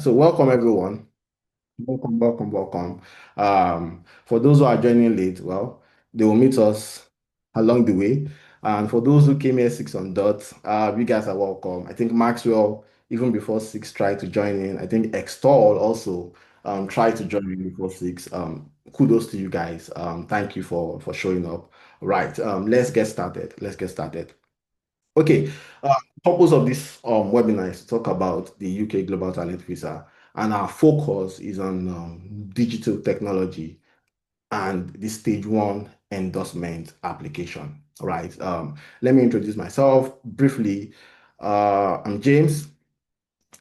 So welcome everyone. Welcome, welcome, welcome. For those who are joining late, well, they will meet us along the way. And for those who came here 6 on dot, you guys are welcome. I think Maxwell, even before 6, tried to join in. I think Extol also tried to join in before 6. Kudos to you guys. Thank you for showing up. Right. Let's get started. Let's get started. Okay, purpose of this webinar is to talk about the UK Global Talent Visa, and our focus is on digital technology and the stage one endorsement application. Right. Let me introduce myself briefly. I'm James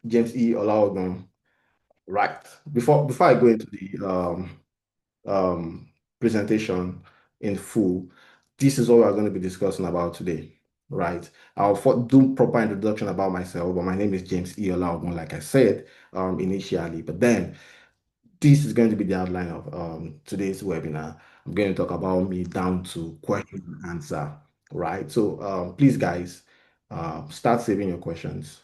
E. Olaogun. Right. Before I go into the um, presentation in full, this is what we're going to be discussing about today, right? I'll do proper introduction about myself, but my name is James E. Olaogun, like I said initially. But then this is going to be the outline of today's webinar. I'm going to talk about me down to question and answer, right? So please, guys, start saving your questions.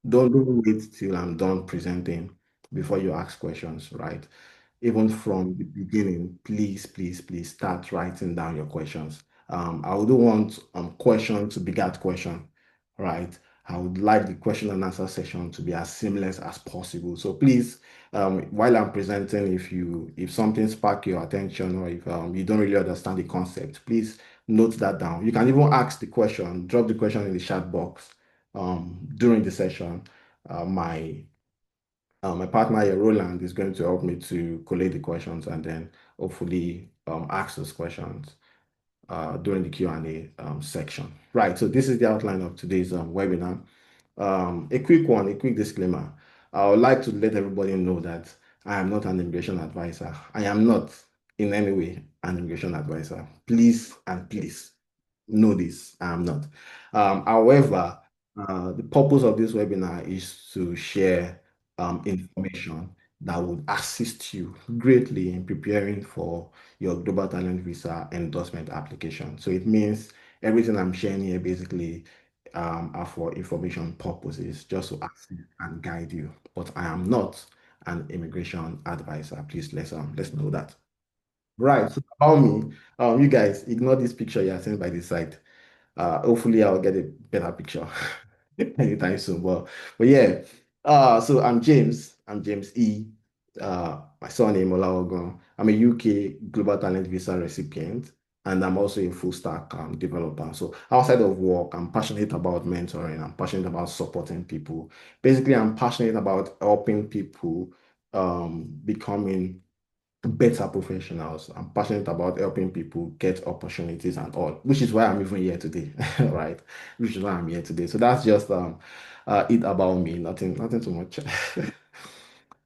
Don't wait till I'm done presenting before you ask questions, right? Even from the beginning, please start writing down your questions. I would want question to beget question, right? I would like the question and answer session to be as seamless as possible. So please, while I'm presenting, if something spark your attention or if you don't really understand the concept, please note that down. You can even ask the question, drop the question in the chat box during the session. My partner here, Roland, is going to help me to collate the questions and then hopefully ask those questions during the Q&A section. Right, so this is the outline of today's webinar. A quick one, a quick disclaimer. I would like to let everybody know that I am not an immigration advisor. I am not in any way an immigration advisor. Please and please know this, I am not. However, the purpose of this webinar is to share information that would assist you greatly in preparing for your Global Talent Visa endorsement application. So it means everything I'm sharing here basically are for information purposes, just to assist and guide you. But I am not an immigration advisor. Please let's know that. Right. So about me, you guys ignore this picture you are seeing by the side. Hopefully I'll get a better picture anytime soon. But yeah. So I'm James. I'm James E. My surname Olaogun. I'm a UK Global Talent Visa recipient, and I'm also a full stack developer. So outside of work, I'm passionate about mentoring. I'm passionate about supporting people. Basically, I'm passionate about helping people becoming better professionals. I'm passionate about helping people get opportunities and all, which is why I'm even here today, right? Which is why I'm here today. So that's just it about me. Nothing too much.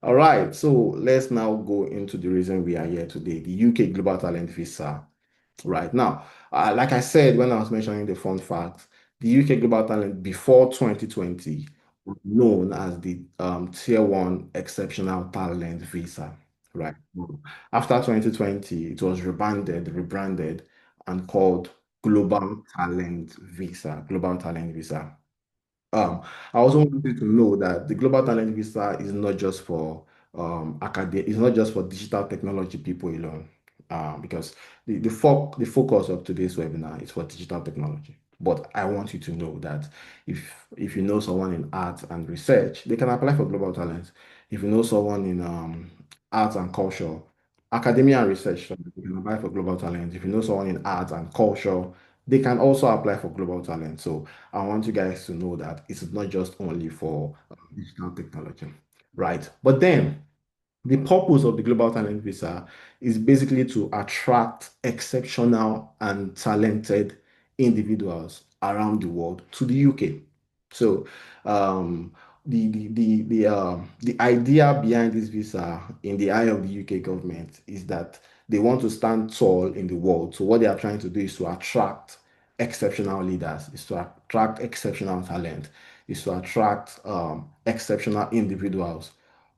All right, so let's now go into the reason we are here today, the UK Global Talent Visa. Right now, like I said when I was mentioning the fun facts, the UK Global Talent before 2020 was known as the Tier 1 Exceptional Talent Visa. Right. After 2020, it was rebranded, and called Global Talent Visa. Global Talent Visa. I also wanted to know that the Global Talent Visa is not just for it's not just for digital technology people alone. Because the focus of today's webinar is for digital technology. But I want you to know that if you know someone in art and research, they can apply for Global Talent. If you know someone in arts and culture, academia and research, so they can apply for Global Talent. If you know someone in art and culture, they can also apply for Global Talent. So I want you guys to know that it's not just only for digital technology, right? But then the purpose of the Global Talent Visa is basically to attract exceptional and talented individuals around the world to the UK. So um, the idea behind this visa in the eye of the UK government is that they want to stand tall in the world. So what they are trying to do is to attract exceptional leaders, is to attract exceptional talent, is to attract exceptional individuals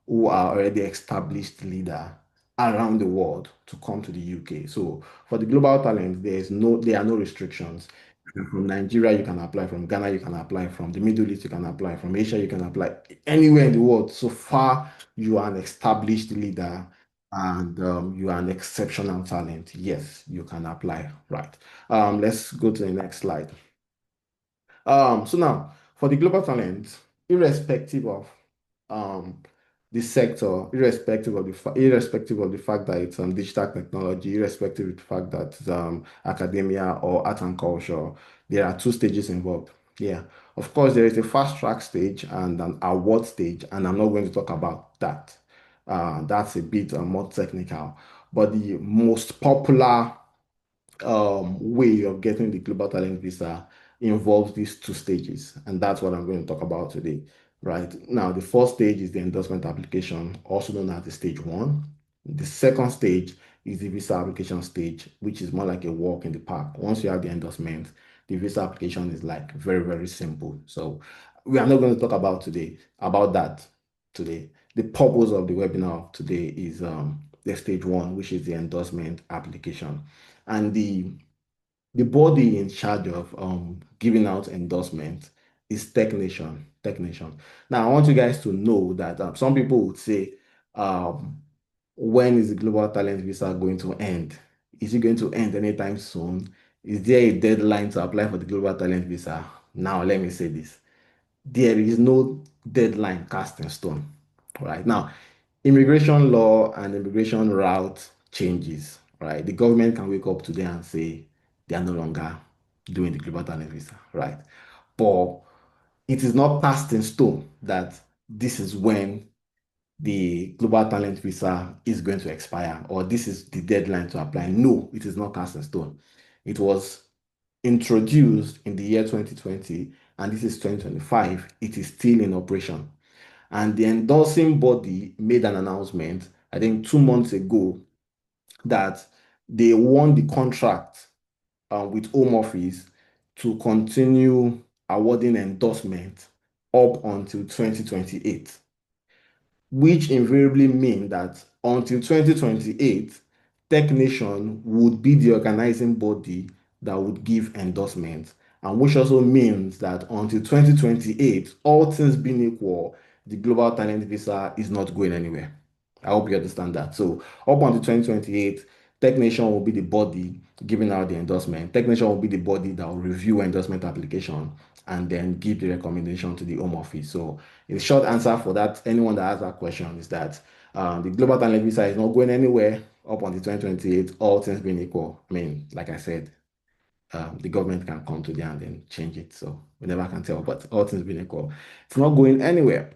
who are already established leader around the world to come to the UK. So for the global talent, there are no restrictions. From Nigeria, you can apply. From Ghana, you can apply. From the Middle East, you can apply. From Asia, you can apply. Anywhere in the world, so far you are an established leader and you are an exceptional talent, yes, you can apply, right? Let's go to the next slide. So now for the global talent, irrespective of um, the sector, irrespective of the fact that it's digital technology, irrespective of the fact that it's academia or art and culture, there are two stages involved. Yeah, of course, there is a fast track stage and an award stage, and I'm not going to talk about that. That's a bit more technical, but the most popular way of getting the global talent visa involves these two stages, and that's what I'm going to talk about today. Right now, the first stage is the endorsement application, also known as the stage one. The second stage is the visa application stage, which is more like a walk in the park. Once you have the endorsement, the visa application is like very, very simple. So we are not going to talk about that today. The purpose of the webinar today is the stage one, which is the endorsement application. And the body in charge of giving out endorsement is technician. Technician. Now, I want you guys to know that some people would say, um, when is the global talent visa going to end? Is it going to end anytime soon? Is there a deadline to apply for the global talent visa? Now, let me say this. There is no deadline cast in stone. Right now, immigration law and immigration route changes, right? The government can wake up today and say they are no longer doing the global talent visa, right? But it is not cast in stone that this is when the global talent visa is going to expire or this is the deadline to apply. No, it is not cast in stone. It was introduced in the year 2020 and this is 2025. It is still in operation. And the endorsing body made an announcement, I think 2 months ago, that they won the contract with Home Office to continue awarding endorsement up until 2028, which invariably mean that until 2028, Technician would be the organizing body that would give endorsement, and which also means that until 2028, all things being equal, the global talent visa is not going anywhere. I hope you understand that. So up until 2028, Technician will be the body giving out the endorsement. Technician will be the body that will review endorsement application and then give the recommendation to the Home Office. So the short answer for that, anyone that has that question, is that the global talent visa is not going anywhere up until 2028, all things being equal. I mean, like I said, the government can come to there and then change it. So we never can tell, but all things being equal, it's not going anywhere.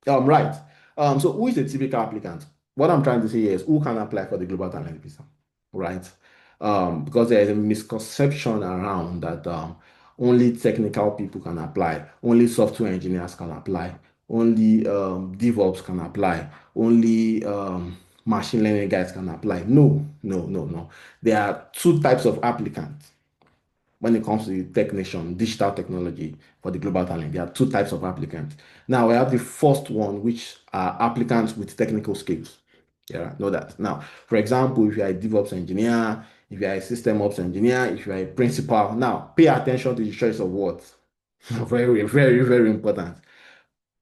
Right. So who is a typical applicant? What I'm trying to say here is who can apply for the global talent visa, right? Because there is a misconception around that only technical people can apply, only software engineers can apply, only DevOps can apply, only machine learning guys can apply. No, no, no, no. There are two types of applicants when it comes to the technician, digital technology for the global talent. There are two types of applicants. Now we have the first one, which are applicants with technical skills. Yeah, know that. Now, for example, if you are a DevOps engineer, if you are a system ops engineer, if you are a principal, now pay attention to the choice of words. Very, very, very important.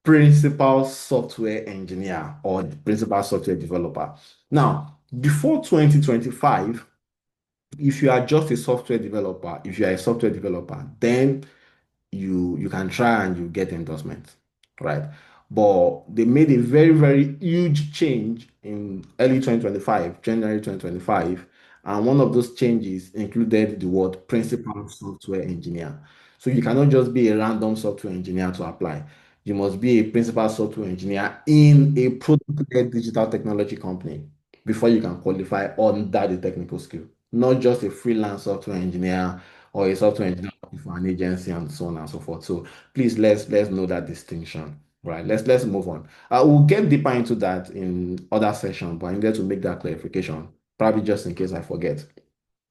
Principal software engineer or principal software developer. Now, before 2025, if you are just a software developer, if you are a software developer, then you can try and you get endorsement, right? But they made a very, very huge change in early 2025, January 2025. And one of those changes included the word principal software engineer. So you cannot just be a random software engineer to apply. You must be a principal software engineer in a product-led digital technology company before you can qualify under the technical skill, not just a freelance software engineer or a software engineer working for an agency and so on and so forth. So please let's know that distinction. Right. Let's move on. We'll get deeper into that in other sessions, but I needed to make that clarification, probably just in case I forget.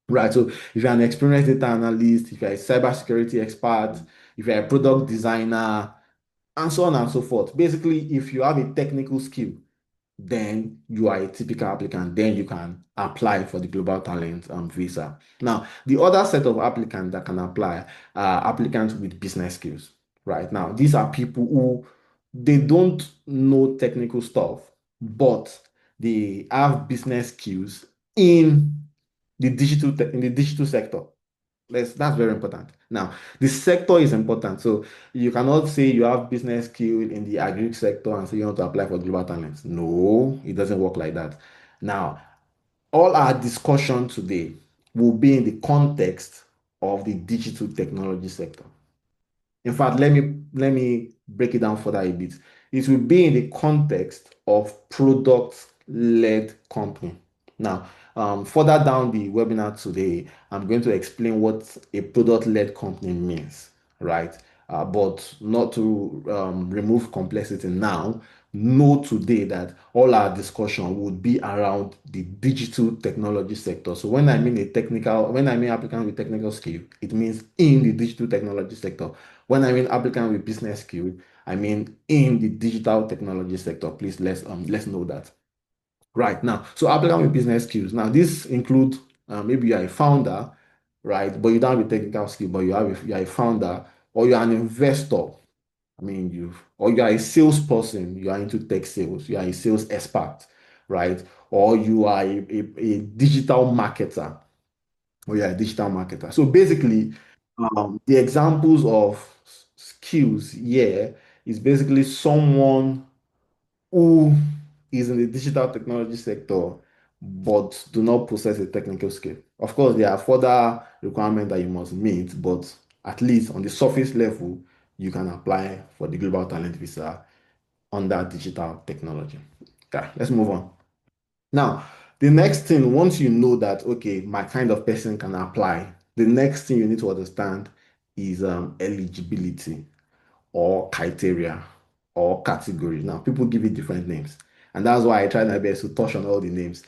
Right. So if you're an experienced data analyst, if you're a cybersecurity expert, if you're a product designer, and so on and so forth. Basically, if you have a technical skill, then you are a typical applicant. Then you can apply for the global talent visa. Now, the other set of applicants that can apply are applicants with business skills. Right now, these are people who they don't know technical stuff, but they have business skills in in the digital sector. That's very important. Now, the sector is important. So you cannot say you have business skill in the agri sector and say you want to apply for global talents. No, it doesn't work like that. Now, all our discussion today will be in the context of the digital technology sector. In fact, let me break it down further a bit. It will be in the context of product-led company. Now, further down the webinar today, I'm going to explain what a product-led company means, right? But not to remove complexity now, know today that all our discussion would be around the digital technology sector. So when I mean applicant with technical skill, it means in the digital technology sector. When I mean applicant with business skill, I mean in the digital technology sector. Please let's know that. Right now, so applicant with business skills. Now, this includes maybe you're a founder, right? But you don't have a technical skill, but you're a founder or you're an investor. I mean, or you are a salesperson, you are into tech sales, you are a sales expert, right? Or you are a digital marketer, or you're a digital marketer. So basically, the examples of skills here is basically someone who is in the digital technology sector but do not possess a technical skill. Of course, there are further requirements that you must meet, but at least on the surface level, you can apply for the Global Talent Visa under digital technology. Okay, let's move on. Now, the next thing, once you know that, okay, my kind of person can apply, the next thing you need to understand is eligibility or criteria or categories. Now, people give it different names. And that's why I try my best to touch on all the names.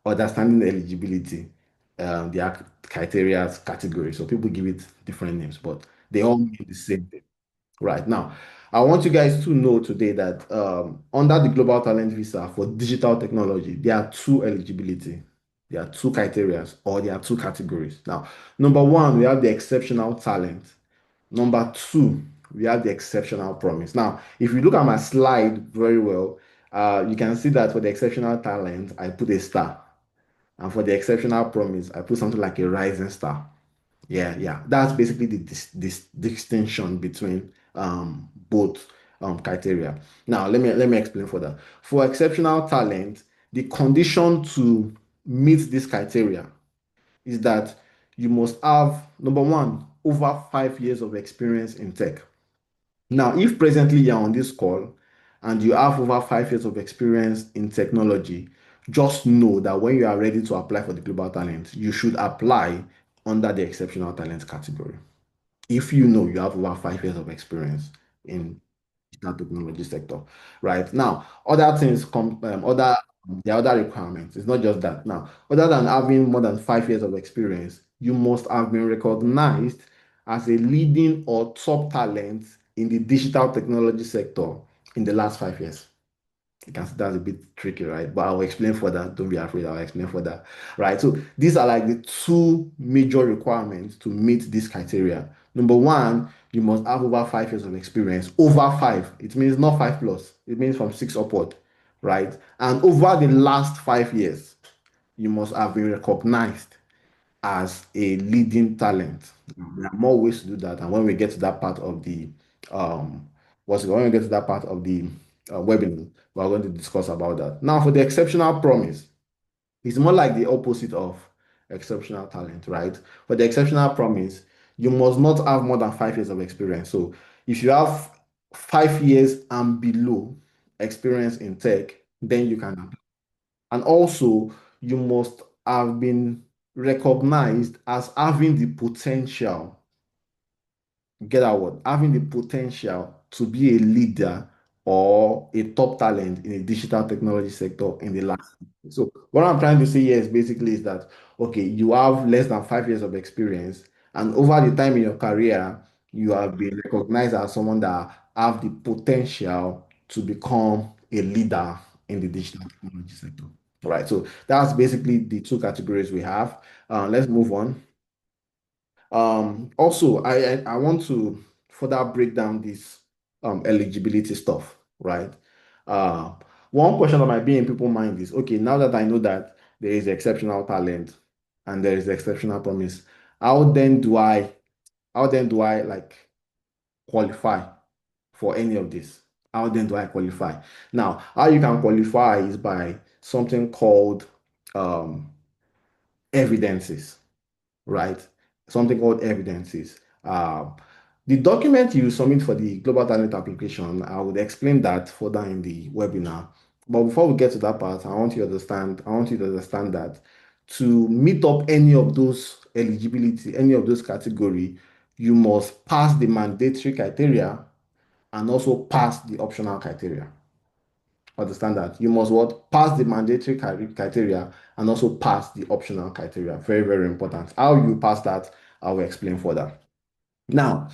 Understanding eligibility, their criteria, categories. So people give it different names, but they all mean the same thing. Right now, I want you guys to know today that under the Global Talent Visa for digital technology, there are two eligibility, there are two criteria, or there are two categories. Now, number one, we have the exceptional talent. Number two, we have the exceptional promise. Now, if you look at my slide very well, you can see that for the exceptional talent, I put a star. And for the exceptional promise, I put something like a rising star. Yeah, yeah. That's basically this distinction between both criteria. Now, let me explain further. For exceptional talent, the condition to meet this criteria is that you must have, number one, over 5 years of experience in tech. Now, if presently you're on this call and you have over 5 years of experience in technology, just know that when you are ready to apply for the global talent, you should apply under the exceptional talent category. If you know you have over 5 years of experience in that technology sector, right? Now, other things come, the other requirements. It's not just that. Now, other than having more than 5 years of experience, you must have been recognized as a leading or top talent in the digital technology sector in the last 5 years. You can see that's a bit tricky, right? But I'll explain further. Don't be afraid, I'll explain further. Right. So these are like the two major requirements to meet this criteria. Number one, you must have over 5 years of experience. Over five. It means not five plus, it means from six upward, right? And over the last 5 years, you must have been recognized as a leading talent. There are more ways to do that. And when we get to that part of the when we get to that part of the webinar, we're going to discuss about that. Now, for the exceptional promise, it's more like the opposite of exceptional talent, right? For the exceptional promise, you must not have more than 5 years of experience. So if you have 5 years and below experience in tech, then you can apply. And also, you must have been recognized as having the potential, get that word, having the potential to be a leader or a top talent in the digital technology sector in the last. So what I'm trying to say here is basically is that okay, you have less than 5 years of experience, and over the time in your career, you have been recognized as someone that have the potential to become a leader in the digital technology sector. All right, so that's basically the two categories we have. Let's move on. Also, I want to further break down this eligibility stuff. right? Uh, One question that might be in people's mind is, okay, now that I know that there is exceptional talent and there is exceptional promise, how then do I, how then do I like qualify for any of this? How then do I qualify? Now, how you can qualify is by something called um, evidences, right? Something called evidences. The document you submit for the global talent application, I would explain that further in the webinar. But before we get to that part, I want you to understand that to meet up any of those eligibility, any of those category, you must pass the mandatory criteria and also pass the optional criteria. Understand that you must what pass the mandatory criteria and also pass the optional criteria. Very, very important. How you pass that, I will explain further. Now,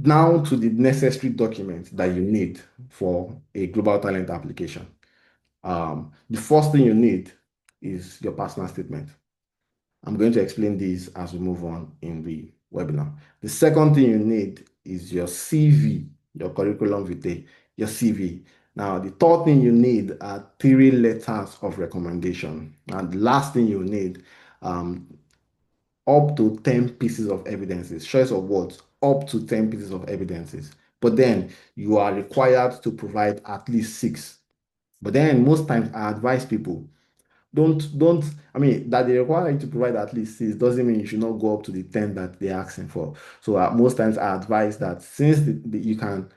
now to the necessary documents that you need for a global talent application. The first thing you need is your personal statement. I'm going to explain this as we move on in the webinar. The second thing you need is your CV, your curriculum vitae, your CV. Now, the third thing you need are three letters of recommendation. And the last thing you need, um, up to 10 pieces of evidences. Choice of words, up to 10 pieces of evidences. But then you are required to provide at least six. But then most times I advise people don't I mean that they require you to provide at least six doesn't mean you should not go up to the 10 that they're asking for. So most times I advise that since you can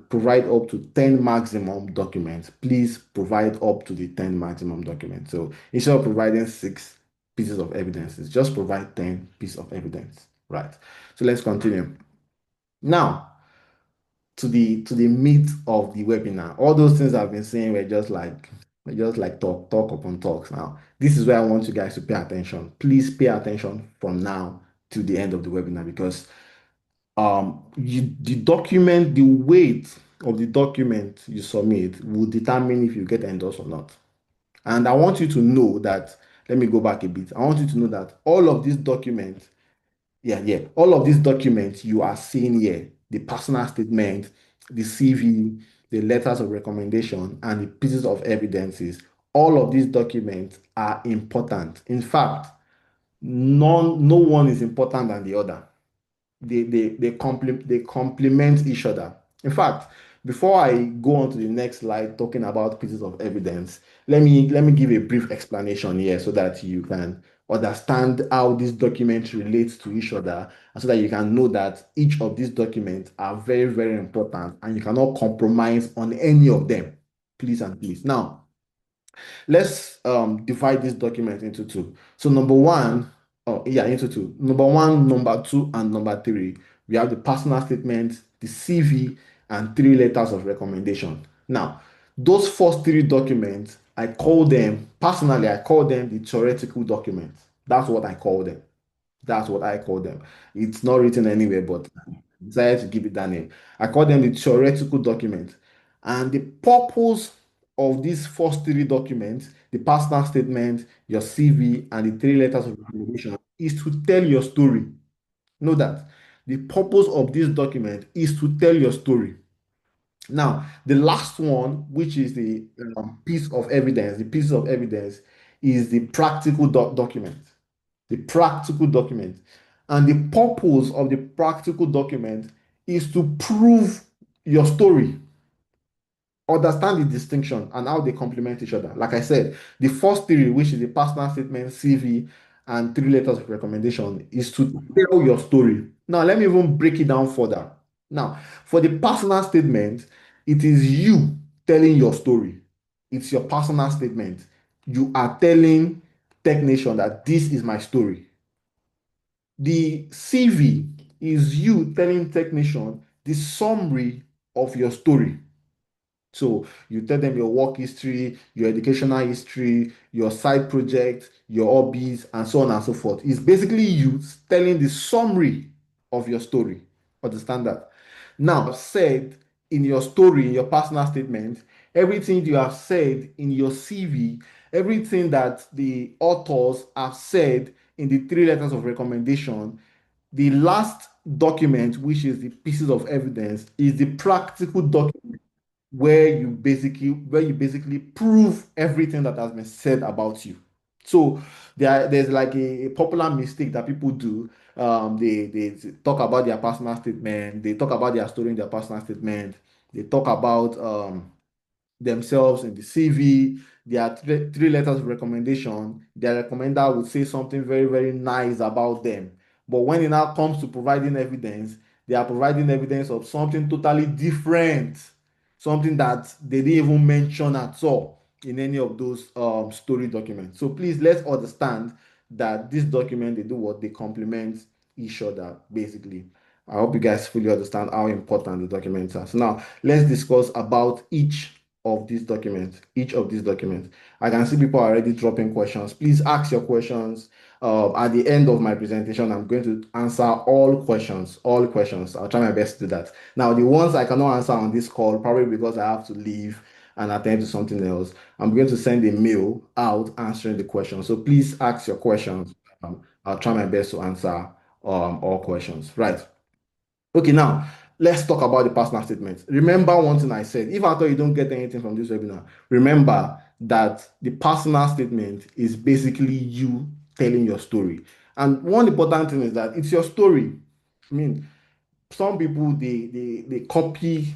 provide up to 10 maximum documents, please provide up to the 10 maximum documents. So instead of providing six pieces of evidences, just provide 10 pieces of evidence, right? So let's continue. Now, to the meat of the webinar. All those things I've been saying were just like talk upon talks. Now, this is where I want you guys to pay attention. Please pay attention from now to the end of the webinar because the document, the weight of the document you submit will determine if you get endorsed or not. And I want you to know that, let me go back a bit. I want you to know that all of these documents yeah. All of these documents you are seeing here, the personal statement, the CV, the letters of recommendation, and the pieces of evidences, all of these documents are important. In fact, no one is important than the other. They complement each other. In fact, before I go on to the next slide talking about pieces of evidence, let me give a brief explanation here so that you can understand how these documents relate to each other and so that you can know that each of these documents are very, very important and you cannot compromise on any of them. Please and please. Now, let's divide this document into two. So number one, oh yeah, into two. Number one, number two, and number three. We have the personal statement, the CV, and three letters of recommendation. Now, those first three documents, I call them, personally, I call them the theoretical documents. That's what I call them. That's what I call them. It's not written anywhere, but I decided to give it that name. I call them the theoretical documents. And the purpose of these first three documents, the personal statement, your CV, and the three letters of recommendation, is to tell your story. Know that. The purpose of this document is to tell your story. Now, the last one, which is the piece of evidence, the piece of evidence is the practical document. The practical document. And the purpose of the practical document is to prove your story. Understand the distinction and how they complement each other. Like I said, the first three, which is the personal statement, CV, and three letters of recommendation, is to tell your story. Now, let me even break it down further. Now, for the personal statement, it is you telling your story. It's your personal statement. You are telling Technation that this is my story. The CV is you telling Technician the summary of your story. So you tell them your work history, your educational history, your side project, your hobbies, and so on and so forth. It's basically you telling the summary of your story. Understand that? Now, said in your story, in your personal statement, everything you have said in your CV, everything that the authors have said in the three letters of recommendation, the last document, which is the pieces of evidence, is the practical document where you basically prove everything that has been said about you. So there's like a popular mistake that people do. They talk about their personal statement, they talk about their story in their personal statement, they talk about themselves in the CV. There are three letters of recommendation. Their recommender would say something very, very nice about them. But when it now comes to providing evidence, they are providing evidence of something totally different, something that they didn't even mention at all in any of those story documents. So please let's understand that this document, they do what? They complement each other, basically. I hope you guys fully understand how important the documents are. So now let's discuss about each of these documents. I can see people are already dropping questions. Please ask your questions. At the end of my presentation, I'm going to answer all questions, all questions. I'll try my best to do that. Now, the ones I cannot answer on this call, probably because I have to leave and attend to something else, I'm going to send a mail out answering the questions. So please ask your questions. I'll try my best to answer all questions. Right. Okay, now let's talk about the personal statement. Remember one thing I said. If at all you don't get anything from this webinar, remember that the personal statement is basically you telling your story. And one important thing is that it's your story. I mean, some people they copy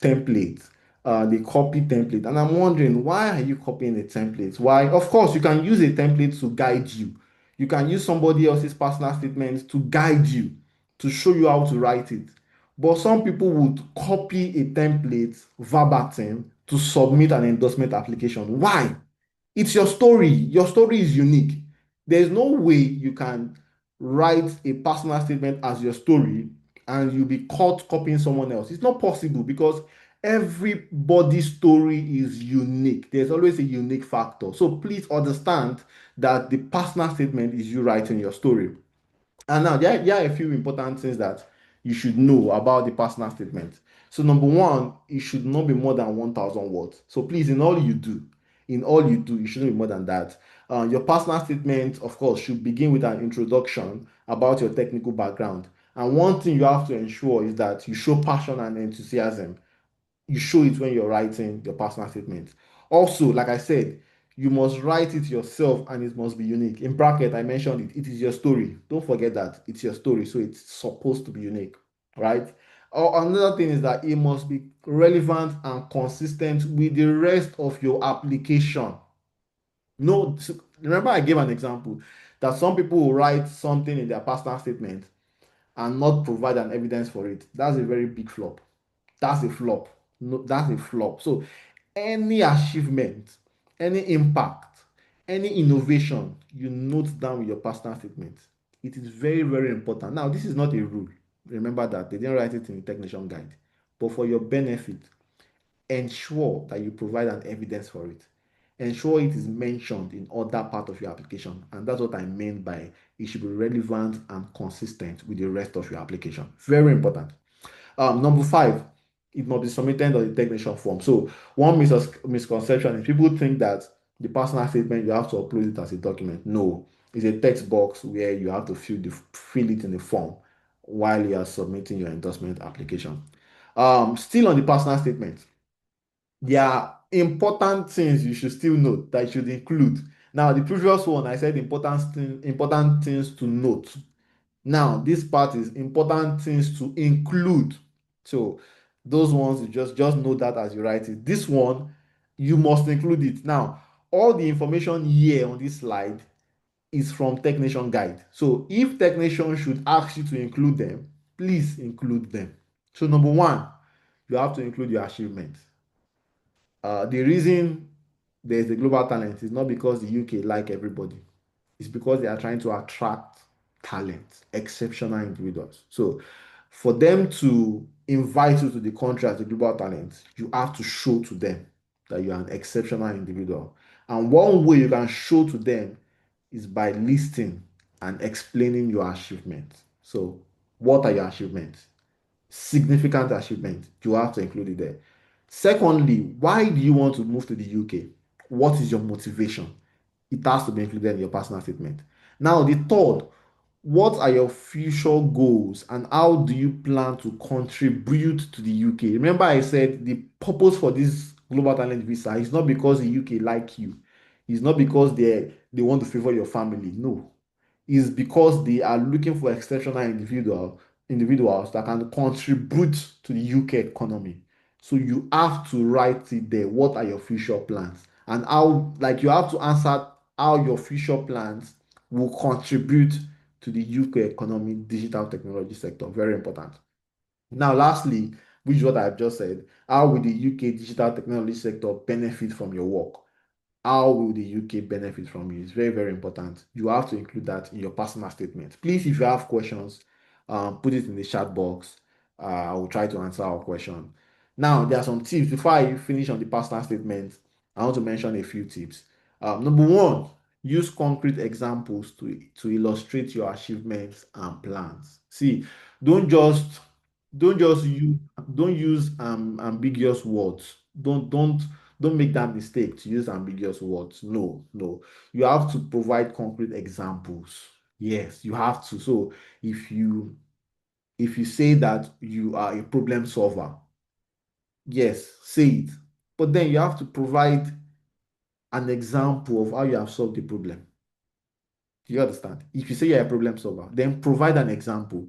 templates. They copy template, and I'm wondering, why are you copying a template? Why? Of course, you can use a template to guide you. You can use somebody else's personal statement to guide you, to show you how to write it. But some people would copy a template verbatim to submit an endorsement application. Why? It's your story. Your story is unique. There's no way you can write a personal statement as your story and you'll be caught copying someone else. It's not possible because everybody's story is unique. There's always a unique factor. So please understand that the personal statement is you writing your story. And now there are a few important things that you should know about the personal statement. So number one, it should not be more than 1,000 words. So please, in all you do, you shouldn't be more than that. Your personal statement, of course, should begin with an introduction about your technical background. And one thing you have to ensure is that you show passion and enthusiasm. You show it when you're writing your personal statement. Also, like I said, you must write it yourself and it must be unique. In bracket, I mentioned it. It is your story. Don't forget that it's your story, so it's supposed to be unique, right? Another thing is that it must be relevant and consistent with the rest of your application. No, remember I gave an example that some people will write something in their personal statement and not provide an evidence for it. That's a very big flop. That's a flop. No, that's a flop. So any achievement, any impact, any innovation, you note down with your personal statement. It is very, very important. Now, this is not a rule. Remember that they didn't write it in the technician guide. But for your benefit, ensure that you provide an evidence for it. Ensure it is mentioned in other part of your application. And that's what I mean by it should be relevant and consistent with the rest of your application. Very important. Number five, it must be submitted on the technician form. So one misconception is people think that the personal statement you have to upload it as a document. No, it's a text box where you have to fill it in the form while you are submitting your endorsement application. Still on the personal statement, there are important things you should still note that you should include. Now, the previous one I said important things to note. Now, this part is important things to include. So those ones you just know that as you write it. This one, you must include it. Now, all the information here on this slide is from Technician Guide. So if Technician should ask you to include them, please include them. So number one, you have to include your achievements. The reason there's a global talent is not because the UK like everybody. It's because they are trying to attract talent, exceptional individuals. So for them to invite you to the country as a global talent, you have to show to them that you are an exceptional individual. And one way you can show to them is by listing and explaining your achievements. So what are your achievements? Significant achievement, you have to include it there. Secondly, why do you want to move to the UK? What is your motivation? It has to be included in your personal statement. Now, the third, What are your future goals and how do you plan to contribute to the UK? Remember, I said the purpose for this global talent visa is not because the UK like you, it's not because they want to favor your family. No, is because they are looking for exceptional individuals that can contribute to the UK economy. So you have to write it there. What are your future plans? And how, like, you have to answer how your future plans will contribute to the UK economy, digital technology sector. Very important. Now, lastly, which is what I've just said, how will the UK digital technology sector benefit from your work? How will the UK benefit from you? It's very, very important. You have to include that in your personal statement. Please, if you have questions, put it in the chat box. I will try to answer our question. Now, there are some tips. Before I finish on the personal statement, I want to mention a few tips. Number one, use concrete examples to illustrate your achievements and plans. See, don't just don't just use don't use ambiguous words. Don't make that mistake to use ambiguous words. No, no. You have to provide concrete examples. Yes, you have to. So if you say that you are a problem solver, yes, say it. But then you have to provide an example of how you have solved the problem. Do you understand? If you say you're a problem solver, then provide an example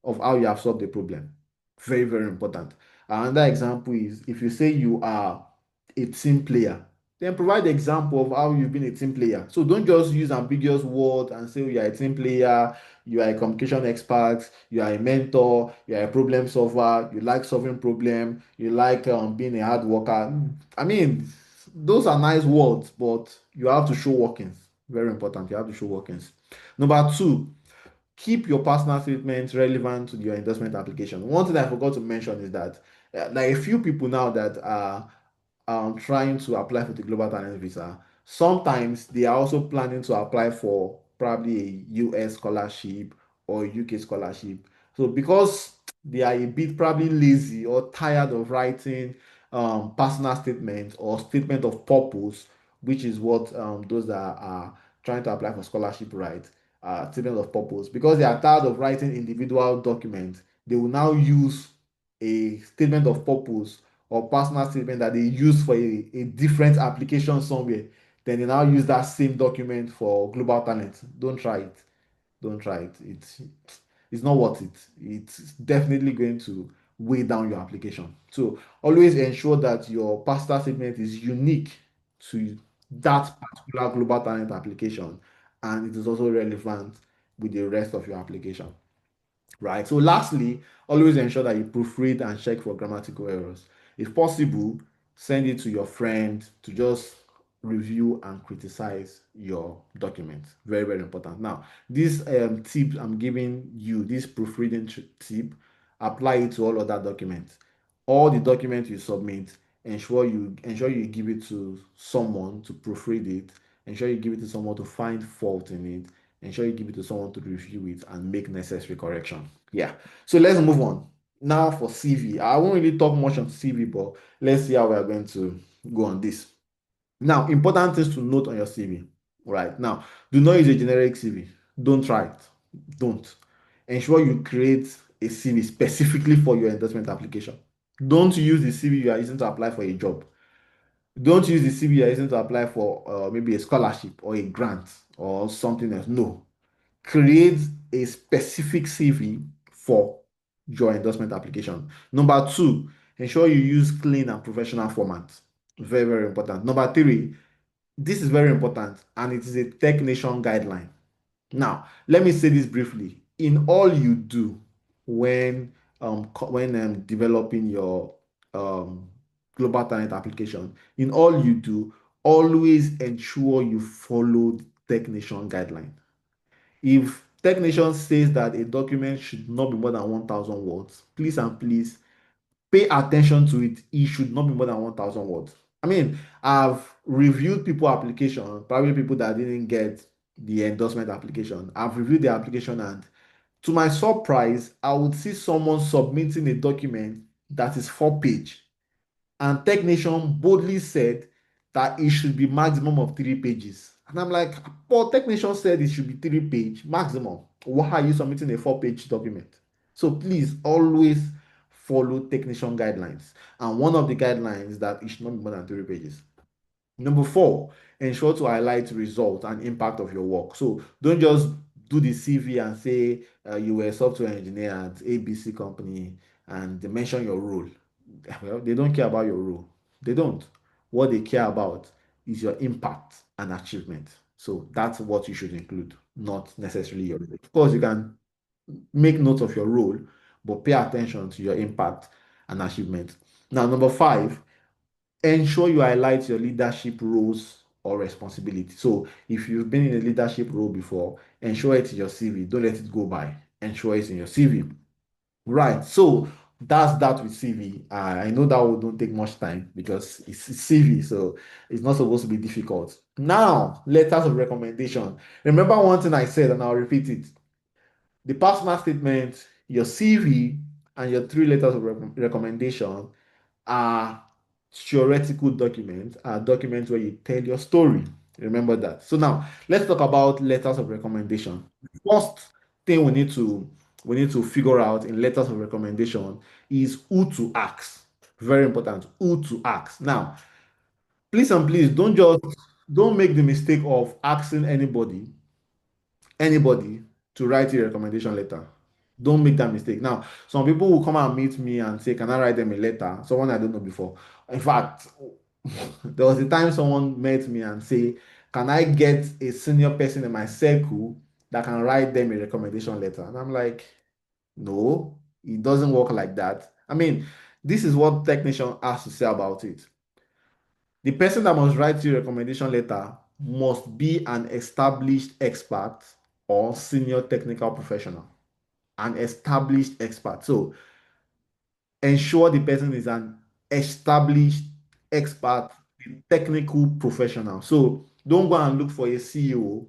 of how you have solved the problem. Very, very important. Another example is if you say you are a team player, then provide the example of how you've been a team player. So don't just use ambiguous words and say you are a team player, you are a communication expert, you are a mentor, you are a problem solver, you like solving problem, you like being a hard worker. I mean, those are nice words, but you have to show workings. Very important. You have to show workings. Number two, keep your personal statements relevant to your endorsement application. One thing I forgot to mention is that there are a few people now that are trying to apply for the global talent visa. Sometimes they are also planning to apply for probably a US scholarship or UK scholarship. So because they are a bit probably lazy or tired of writing personal statements or statement of purpose, which is what those that are trying to apply for scholarship write, statement of purpose, because they are tired of writing individual documents, they will now use a statement of purpose or personal statement that they use for a different application somewhere. Then they now use that same document for global talent. Don't try it. Don't try it. It's not worth it. It's definitely going to weigh down your application. So always ensure that your personal statement is unique to that particular global talent application and it is also relevant with the rest of your application, right? So lastly, always ensure that you proofread and check for grammatical errors. If possible, send it to your friend to just review and criticize your document. Very, very important. Now, this tip I'm giving you, this proofreading tip, apply it to all other documents. All the documents you submit, ensure you give it to someone to proofread it. Ensure you give it to someone to find fault in it. Ensure you give it to someone to review it and make necessary correction. Yeah. So let's move on. Now for CV. I won't really talk much on CV, but let's see how we are going to go on this. Now, important things to note on your CV. Right. Now, do not use a generic CV. Don't try it. Don't. Ensure you create a CV specifically for your endorsement application. Don't use the CV you are using to apply for a job. Don't use the CV you are using to apply for maybe a scholarship or a grant or something else. No, create a specific CV for your endorsement application. Number two, ensure you use clean and professional format. Very, very important. Number three, this is very important and it is a Tech Nation guideline. Now, let me say this briefly. In all you do when developing your um, global talent application, in all you do, always ensure you follow the Tech Nation guideline. If Technation says that a document should not be more than 1,000 words, please and please pay attention to it. It should not be more than 1,000 words. I mean, I've reviewed people application, probably people that didn't get the endorsement application. I've reviewed the application and to my surprise, I would see someone submitting a document that is 4 page. And Technation boldly said that it should be maximum of 3 pages. And I'm like, but technician said it should be 3 page maximum. Why are you submitting a 4 page document? So please always follow technician guidelines. And one of the guidelines that it should not be more than 3 pages. Number four, ensure to highlight result and impact of your work. So don't just do the CV and say you were a software engineer at ABC company and they mention your role. Well, they don't care about your role. They don't. What they care about is your impact and achievement. So that's what you should include, not necessarily your role. Of course, you can make note of your role, but pay attention to your impact and achievement. Now, number five, ensure you highlight your leadership roles or responsibility. So if you've been in a leadership role before, ensure it's in your CV. Don't let it go by. Ensure it's in your CV. Right. So that's that with CV. I know that will not take much time because it's CV, so it's not supposed to be difficult. Now, letters of recommendation. Remember one thing I said, and I'll repeat it. The personal statement, your CV, and your 3 letters of recommendation are theoretical documents, are documents where you tell your story. Remember that. So now let's talk about letters of recommendation. First thing we need to figure out in letters of recommendation is who to ask. Very important. Who to ask. Now, please and please don't make the mistake of asking anybody to write a recommendation letter. Don't make that mistake. Now, some people will come and meet me and say, can I write them a letter? Someone I don't know before. In fact, there was a time someone met me and say, can I get a senior person in my circle that can write them a recommendation letter? And I'm like, no, it doesn't work like that. I mean, this is what technician has to say about it. The person that must write your recommendation letter must be an established expert or senior technical professional. An established expert. So ensure the person is an established expert, technical professional. So don't go and look for a CEO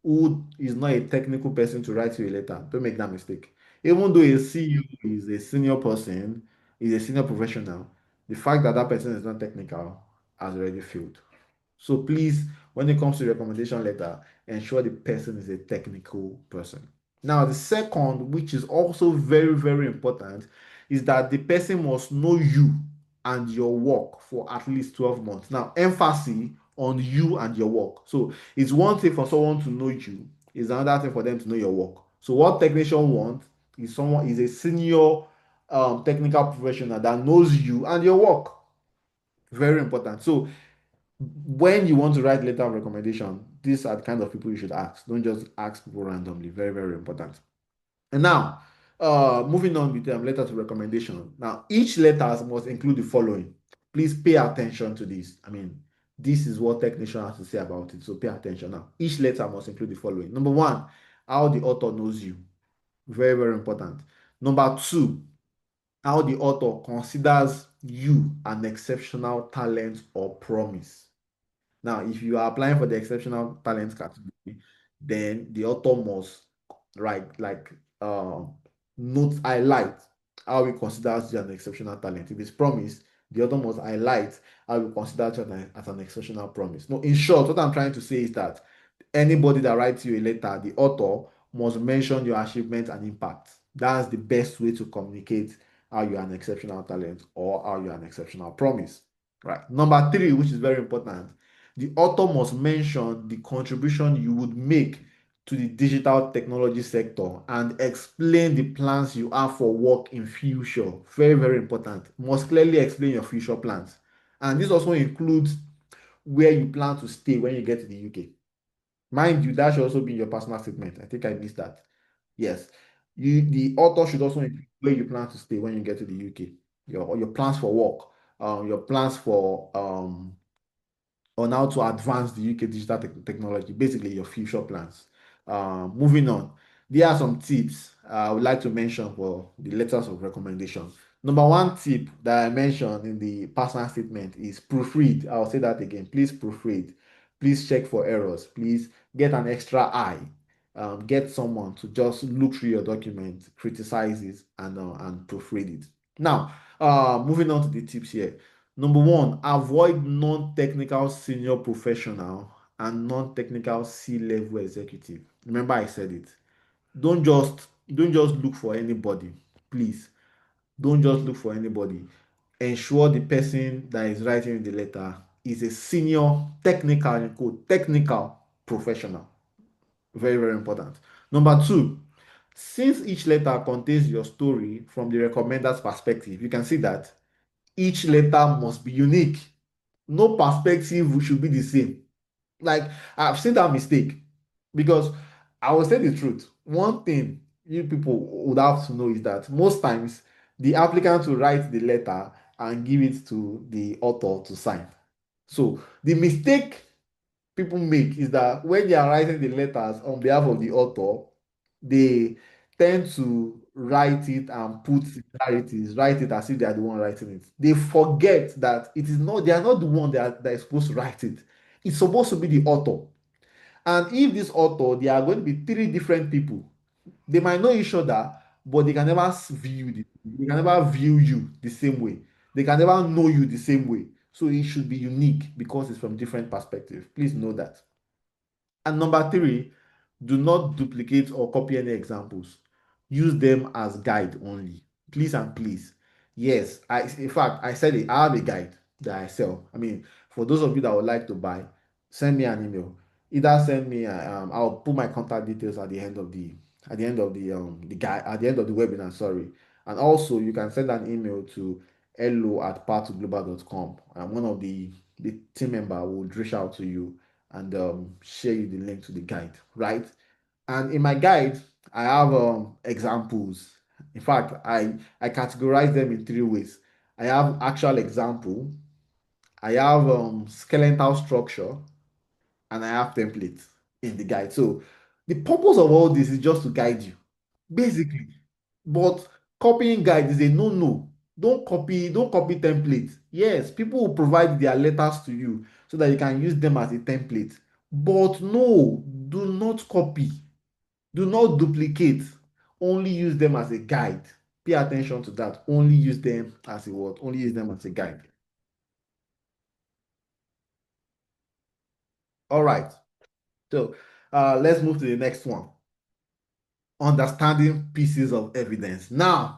who is not a technical person to write you a letter. Don't make that mistake. Even though a CEO is a senior person, is a senior professional, the fact that that person is not technical has already failed. So please, when it comes to recommendation letter, ensure the person is a technical person. Now, the second, which is also very, very important, is that the person must know you and your work for at least 12 months. Now, emphasis on you and your work. So it's one thing for someone to know you, it's another thing for them to know your work. So what technician wants is a senior technical professional that knows you and your work. Very important. So when you want to write letter of recommendation, these are the kind of people you should ask. Don't just ask people randomly. Very, very important. And now, moving on with letters of recommendation. Now, each letter must include the following. Please pay attention to this. I mean, this is what technician has to say about it. So pay attention now. Each letter must include the following. Number one, how the author knows you. Very, very important. Number two, how the author considers you an exceptional talent or promise. Now, if you are applying for the exceptional talent category, then the author must write like note highlight how he considers you an exceptional talent. If it's promise, the author must highlight how he considers you as an exceptional promise. No, in short, what I'm trying to say is that anybody that writes you a letter, the author must mention your achievement and impact. That's the best way to communicate how you're an exceptional talent or how you're an exceptional promise. Right. Number three, which is very important, the author must mention the contribution you would make to the digital technology sector and explain the plans you have for work in future. Very, very important. Must clearly explain your future plans. And this also includes where you plan to stay when you get to the UK. Mind you, that should also be in your personal statement. I think I missed that. Yes. The author should also include where you plan to stay when you get to the UK. Your plans for work, your plans for on how to advance the UK digital technology, basically your future plans. Moving on, there are some tips I would like to mention for the letters of recommendation. Number one tip that I mentioned in the personal statement is proofread. I'll say that again. Please proofread. Please check for errors. Please get an extra eye. Get someone to just look through your document, criticize it, and proofread it. Now, moving on to the tips here. Number one, avoid non-technical senior professional and non-technical C-level executive. Remember, I said it. Don't just look for anybody. Please, don't just look for anybody. Ensure the person that is writing the letter is a senior technical, in quote, technical professional. Very, very important. Number two, since each letter contains your story from the recommender's perspective, you can see that each letter must be unique. No perspective should be the same. Like, I've seen that mistake because I will say the truth. One thing you people would have to know is that most times the applicant will write the letter and give it to the author to sign. So the mistake people make is that when they are writing the letters on behalf of the author, they tend to write it and put similarities, write it as if they are the one writing it. They forget that it is not, they are not the one that is supposed to write it. It's supposed to be the author. And if this author, they are going to be three different people. They might know each other, but they can never view you the same way. They can never know you the same way. So it should be unique because it's from different perspectives. Please know that. And number three, do not duplicate or copy any examples. Use them as guide only. Please and please. Yes, in fact I said it, I have a guide that I sell. I mean, for those of you that would like to buy, send me an email. Either send me I'll put my contact details at the guide at the end of the webinar, sorry. And also you can send an email to hello@pathtoglobal.com, and one of the team member will reach out to you and share you the link to the guide, right? And in my guide, I have examples. In fact, I categorize them in three ways. I have actual example, I have skeletal structure, and I have templates in the guide. So the purpose of all this is just to guide you, basically. But copying guide is a no-no. Don't copy templates. Yes, people will provide their letters to you so that you can use them as a template. But no, do not copy. Do not duplicate. Only use them as a guide. Pay attention to that. Only use them as a what? Only use them as a guide. All right. So let's move to the next one. Understanding pieces of evidence. Now,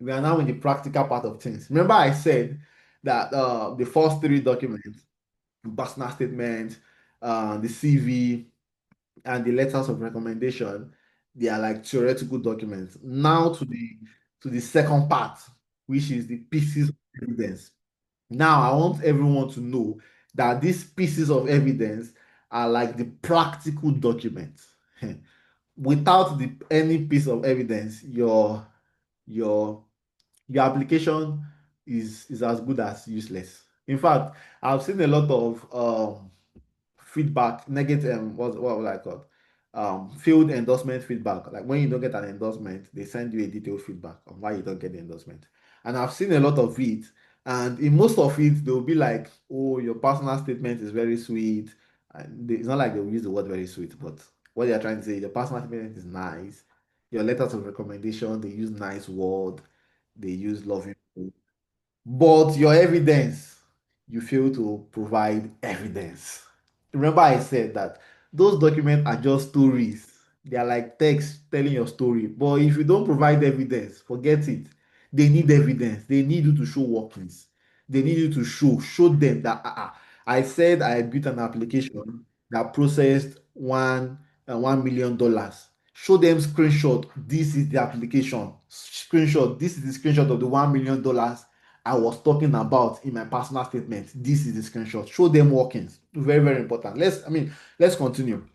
we are now in the practical part of things. Remember, I said that the first three documents, personal statement, the CV, and the letters of recommendation, they are like theoretical documents. Now to the second part, which is the pieces of evidence. Now I want everyone to know that these pieces of evidence are like the practical documents. Without any piece of evidence, your your application is as good as useless. In fact, I've seen a lot of feedback, negative, what would I call field endorsement feedback. Like when you don't get an endorsement, they send you a detailed feedback on why you don't get the endorsement. And I've seen a lot of it, and in most of it, they'll be like, "Oh, your personal statement is very sweet." And it's not like they'll use the word very sweet, but what they're trying to say, your personal statement is nice. Your letters of recommendation, they use nice word, they use loving. But your evidence, you fail to provide evidence. Remember, I said that those documents are just stories. They are like text telling your story. But if you don't provide evidence, forget it. They need evidence. They need you to show workings. They need you to show them that I said I built an application that processed $1 million. Show them screenshot. This is the application. Screenshot. This is the screenshot of the $1 million I was talking about in my personal statement. This is the screenshot. Show them workings. Very, very important. Let's continue.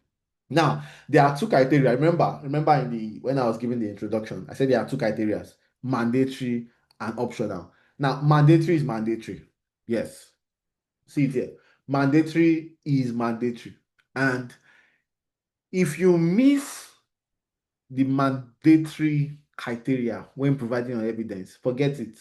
Now, there are two criteria. Remember in the when I was giving the introduction, I said there are two criteria: mandatory and optional. Now, mandatory is mandatory. Yes. See it here. Mandatory is mandatory. And if you miss the mandatory criteria when providing your evidence, forget it.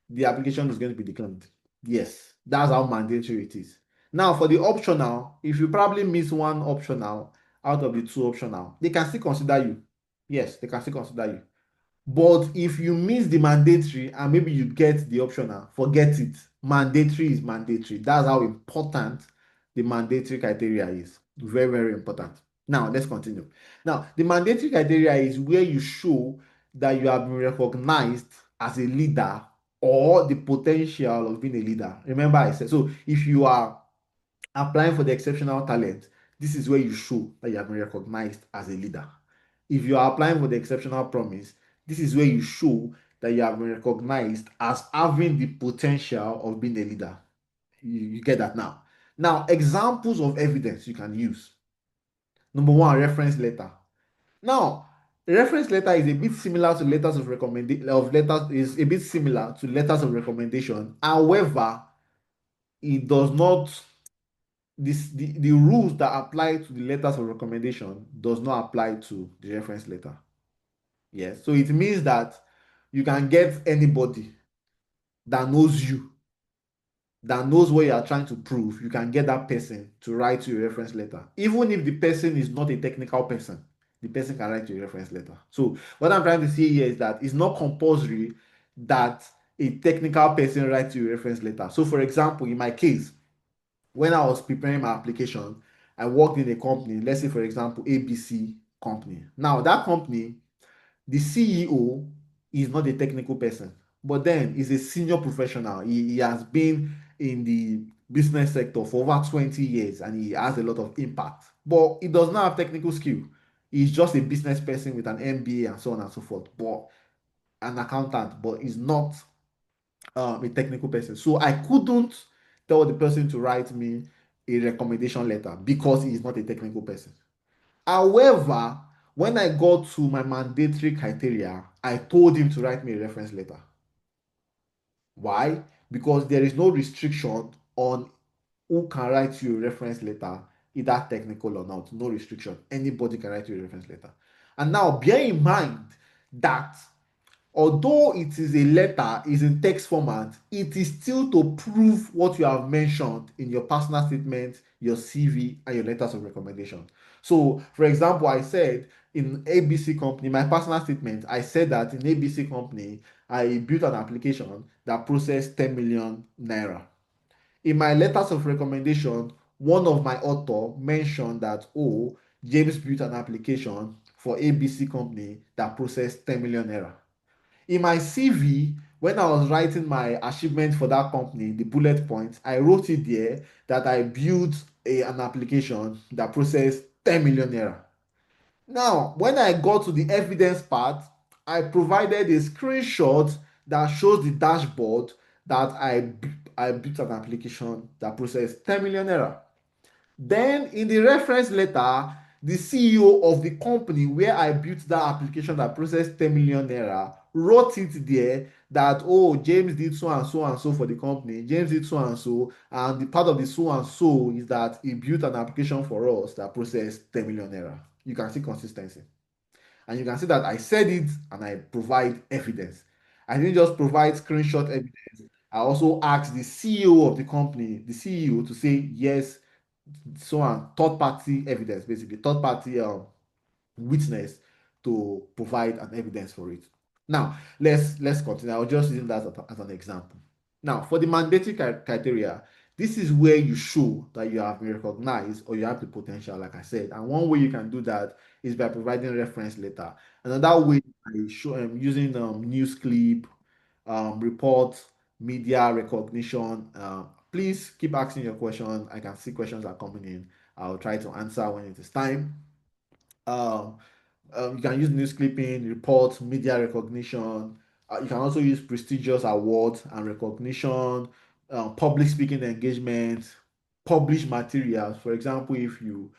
The application is going to be declined. Yes, that's how mandatory it is. Now, for the optional, if you probably miss one optional out of the two optional, they can still consider you. Yes, they can still consider you. But if you miss the mandatory and maybe you get the optional, forget it. Mandatory is mandatory. That's how important the mandatory criteria is. Very, very important. Now, let's continue. Now, the mandatory criteria is where you show that you have been recognized as a leader or the potential of being a leader. Remember, I said, so if you are applying for the exceptional talent, this is where you show that you have been recognized as a leader. If you are applying for the exceptional promise, this is where you show that you have been recognized as having the potential of being a leader. You get that now. Now, examples of evidence you can use. Number one, reference letter. Now, a reference letter is a bit similar to letters of recommendation of letters is a bit similar to letters of recommendation. However, it does not the rules that apply to the letters of recommendation does not apply to the reference letter. Yes. So it means that you can get anybody that knows you, that knows what you are trying to prove, you can get that person to write you a reference letter. Even if the person is not a technical person, the person can write you a reference letter. So what I'm trying to say here is that it's not compulsory that a technical person writes you a reference letter. So for example, in my case, when I was preparing my application, I worked in a company, let's say for example, ABC company. Now that company, the CEO is not a technical person, but then he's a senior professional. He has been in the business sector for over 20 years and he has a lot of impact. But he does not have technical skill. He's just a business person with an MBA and so on and so forth, but an accountant, but he's not a technical person. So I couldn't tell the person to write me a recommendation letter because he is not a technical person. However, when I got to my mandatory criteria, I told him to write me a reference letter. Why? Because there is no restriction on who can write you a reference letter, either technical or not. No restriction. Anybody can write you a reference letter. And now bear in mind that although it is a letter, is in text format, it is still to prove what you have mentioned in your personal statement, your CV, and your letters of recommendation. So, for example, I said in ABC company, my personal statement, I said that in ABC company, I built an application that processed 10 million naira. In my letters of recommendation, one of my author mentioned that, oh, James built an application for ABC company that processed 10 million naira. In my CV, when I was writing my achievement for that company, the bullet points, I wrote it there that I built an application that processed 10 million naira. Now, when I got to the evidence part, I provided a screenshot that shows the dashboard that I built an application that processed 10 million naira. Then in the reference letter, the CEO of the company where I built that application that processed 10 million naira wrote it there that, oh, James did so and so for the company. James did so, and the part of the so and so is that he built an application for us that processed 10 million naira. You can see consistency. And you can see that I said it and I provide evidence. I didn't just provide screenshot evidence. I also asked the CEO of the company, the CEO, to say yes, so on, third party evidence, basically third party witness to provide an evidence for it. Now let's continue. I'll just use that as an example. Now for the mandatory criteria, this is where you show that you have been recognized or you have the potential, like I said. And one way you can do that is by providing reference letter. Another way I show using news clip, report, media recognition. Please keep asking your question. I can see questions are coming in. I'll try to answer when it is time. Um, you can use news clipping, reports, media recognition. You can also use prestigious awards and recognition, public speaking engagement, publish materials. For example, if you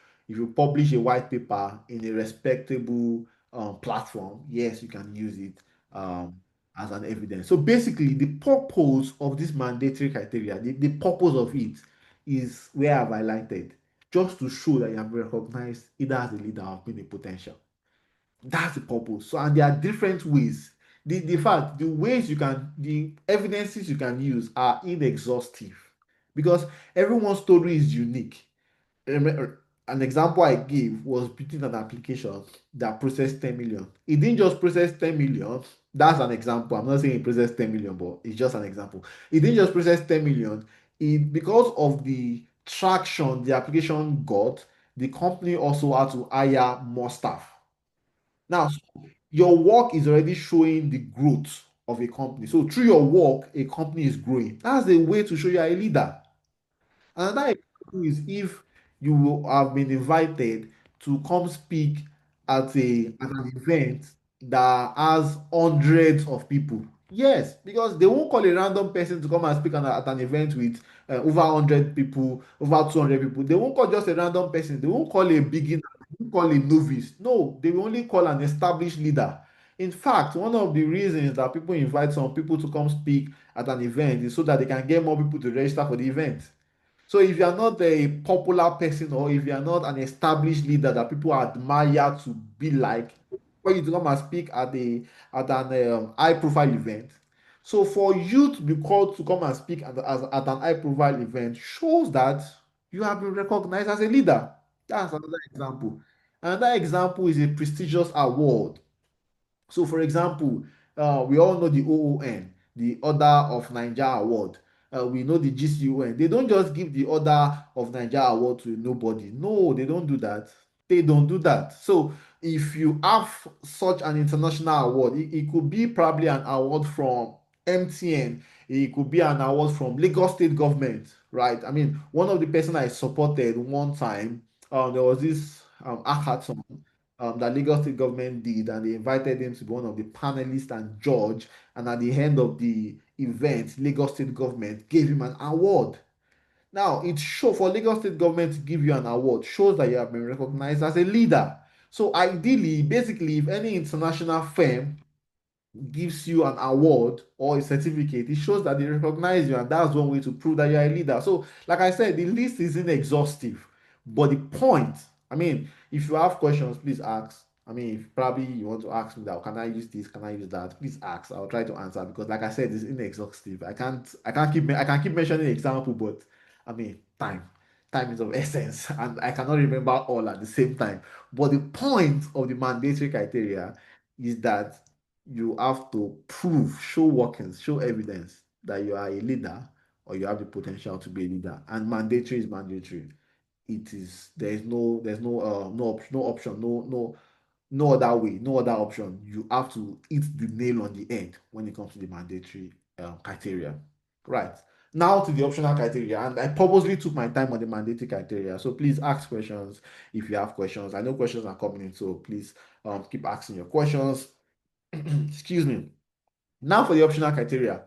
publish a white paper in a respectable platform, yes, you can use it as an evidence. So basically, the purpose of this mandatory criteria, the purpose of it is where I've highlighted, just to show that you have recognized either as a leader or been a potential. That's the purpose. So, and there are different ways. The fact, the ways you can, the evidences you can use are inexhaustive because everyone's story is unique. an example I gave was building an application that processed 10 million. It didn't just process 10 million. That's an example. I'm not saying it processed 10 million, but it's just an example. It didn't just process 10 million. It because of the traction the application got, the company also had to hire more staff. Now, your work is already showing the growth of a company. So through your work, a company is growing. That's a way to show you are a leader. Another example is if you will have been invited to come speak at an event that has hundreds of people. Yes, because they won't call a random person to come and speak at an event with over 100 people, over 200 people. They won't call just a random person. They won't call a beginner, they won't call a novice. No, they will only call an established leader. In fact, one of the reasons that people invite some people to come speak at an event is so that they can get more people to register for the event. So if you are not a popular person or if you are not an established leader that people admire to be like, for you to come and speak at an high profile event. So for you to be called to come and speak at an high profile event shows that you have been recognized as a leader. That's another example. Another example is a prestigious award. So, for example, we all know the OON, the Order of Nigeria Award. We know the GCON. They don't just give the Order of Nigeria Award to nobody. No, they don't do that. They don't do that. So, if you have such an international award, it could be probably an award from MTN. It could be an award from Lagos State government, right? I mean, one of the person I supported one time, there was this hackathon that Lagos State government did, and they invited him to be one of the panelists and judge. And at the end of the event, Lagos State government gave him an award. Now, it show for Lagos State government to give you an award shows that you have been recognized as a leader. So ideally, basically, if any international firm gives you an award or a certificate, it shows that they recognize you, and that's one way to prove that you're a leader. So, like I said, the list isn't exhaustive, but the point, I mean, if you have questions, please ask. I mean, if probably you want to ask me that, can I use this? Can I use that? Please ask. I'll try to answer because, like I said, it's inexhaustive. I can keep mentioning example, but I mean, time is of essence, and I cannot remember all at the same time. But the point of the mandatory criteria is that you have to prove, show workings, show evidence that you are a leader or you have the potential to be a leader. And mandatory is mandatory. It is no option, no other way, no other option. You have to hit the nail on the head when it comes to the mandatory criteria. Right. Now to the optional criteria, and I purposely took my time on the mandatory criteria. So please ask questions if you have questions. I know questions are coming in, so please keep asking your questions. Excuse me. Now for the optional criteria,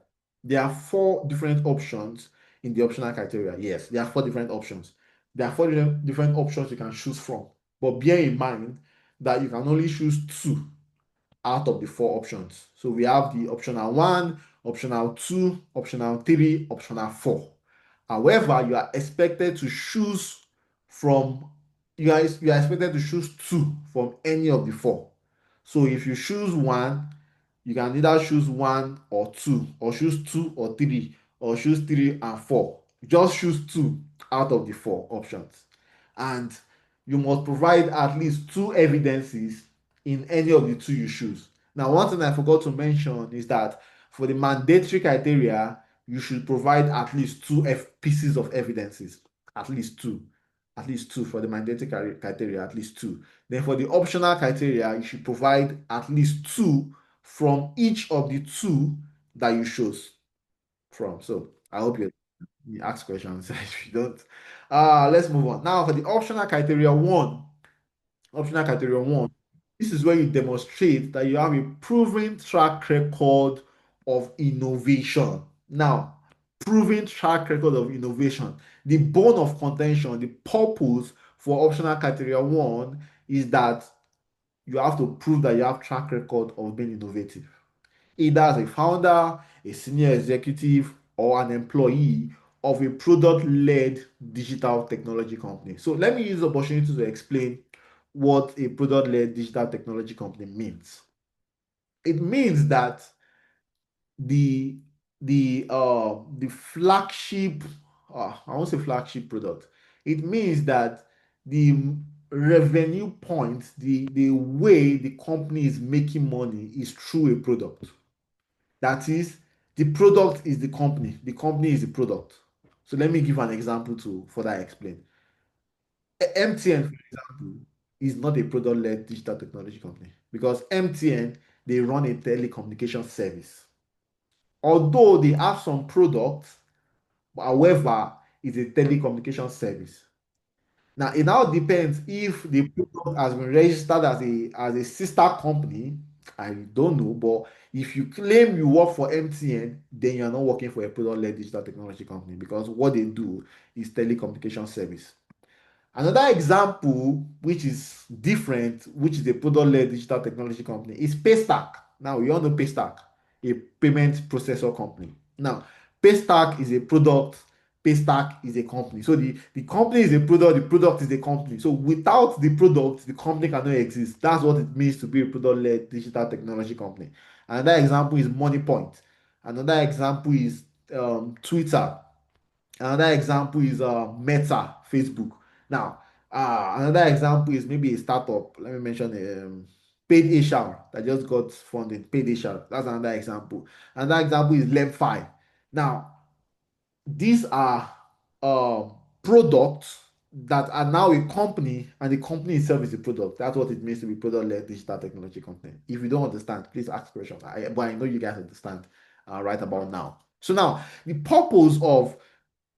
there are four different options in the optional criteria. Yes, there are four different options. There are four different options you can choose from. But bear in mind that you can only choose two out of the four options. So we have the optional one, optional two, optional three, optional four. However, from you are expected to choose two from any of the four. So if you choose one, you can either choose one or two, or choose two or three, or choose three and four. Just choose two out of the four options. And you must provide at least two evidences in any of the two you choose. Now, one thing I forgot to mention is that for the mandatory criteria, you should provide at least two pieces of evidences. At least two. At least two for the mandatory criteria, at least two. Then for the optional criteria, you should provide at least two from each of the two that you chose from. So I hope you ask questions. If you don't, let's move on. Now for the optional criteria one, this is where you demonstrate that you have a proven track record of innovation. Now, proven track record of innovation. The bone of contention, the purpose for optional criteria one is that you have to prove that you have track record of being innovative, either as a founder, a senior executive, or an employee of a product-led digital technology company. So let me use the opportunity to explain what a product-led digital technology company means. It means that the the flagship, I won't say flagship product. It means that the revenue point, the way the company is making money is through a product. That is, the product is the company is the product. So let me give an example to further explain. MTN, for example, is not a product-led digital technology company because MTN, they run a telecommunication service. Although they have some products, however, it's a telecommunication service. Now, it now depends if the product has been registered as a sister company. I don't know, but if you claim you work for MTN, then you're not working for a product-led digital technology company because what they do is telecommunication service. Another example, which is different, which is a product-led digital technology company, is Paystack. Now, we all know Paystack, a payment processor company. Now, Paystack is a product, Paystack is a company. So the company is a product, the product is a company. So without the product, the company cannot exist. That's what it means to be a product-led digital technology company. Another example is MoneyPoint. Another example is Twitter. Another example is Meta, Facebook. Now, another example is maybe a startup. Let me mention Paid HR that just got funded. Paid HR. That's another example. Another example is Lemfi. Now, these are products that are now a company, and the company itself is a product. That's what it means to be product-led digital technology company. If you don't understand, please ask questions. But I know you guys understand right about now. So now, the purpose of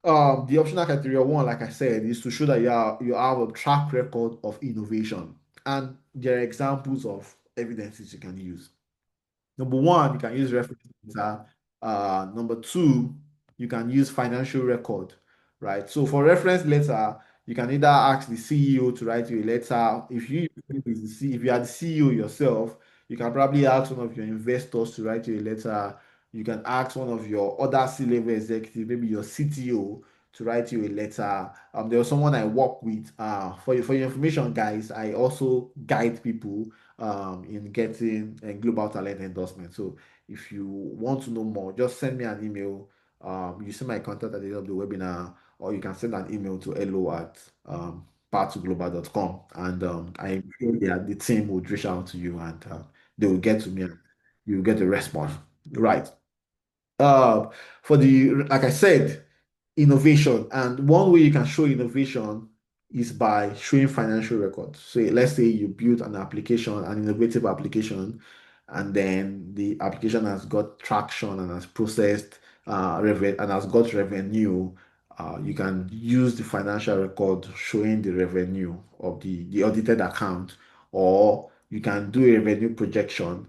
the optional criteria one, like I said, is to show that you have a track record of innovation, and there are examples of evidences you can use. Number one, you can use reference data. Number two, you can use financial record, right? So for reference letter, you can either ask the CEO to write you a letter. If you are the CEO yourself, you can probably ask one of your investors to write you a letter. You can ask one of your other C-level executives, maybe your CTO, to write you a letter. There was someone I work with. For your information, guys, I also guide people in getting a global talent endorsement. So if you want to know more, just send me an email. You see my contact at the end of the webinar, or you can send an email to hello at path2global.com, and I'm sure the team would reach out to you, and they will get to me and you will get a response. Right. Uh, for the like I said, innovation, and one way you can show innovation is by showing financial records. So let's say you built an application, an innovative application, and then the application has got traction and has processed and has got revenue. You can use the financial record showing the revenue of the audited account, or you can do a revenue projection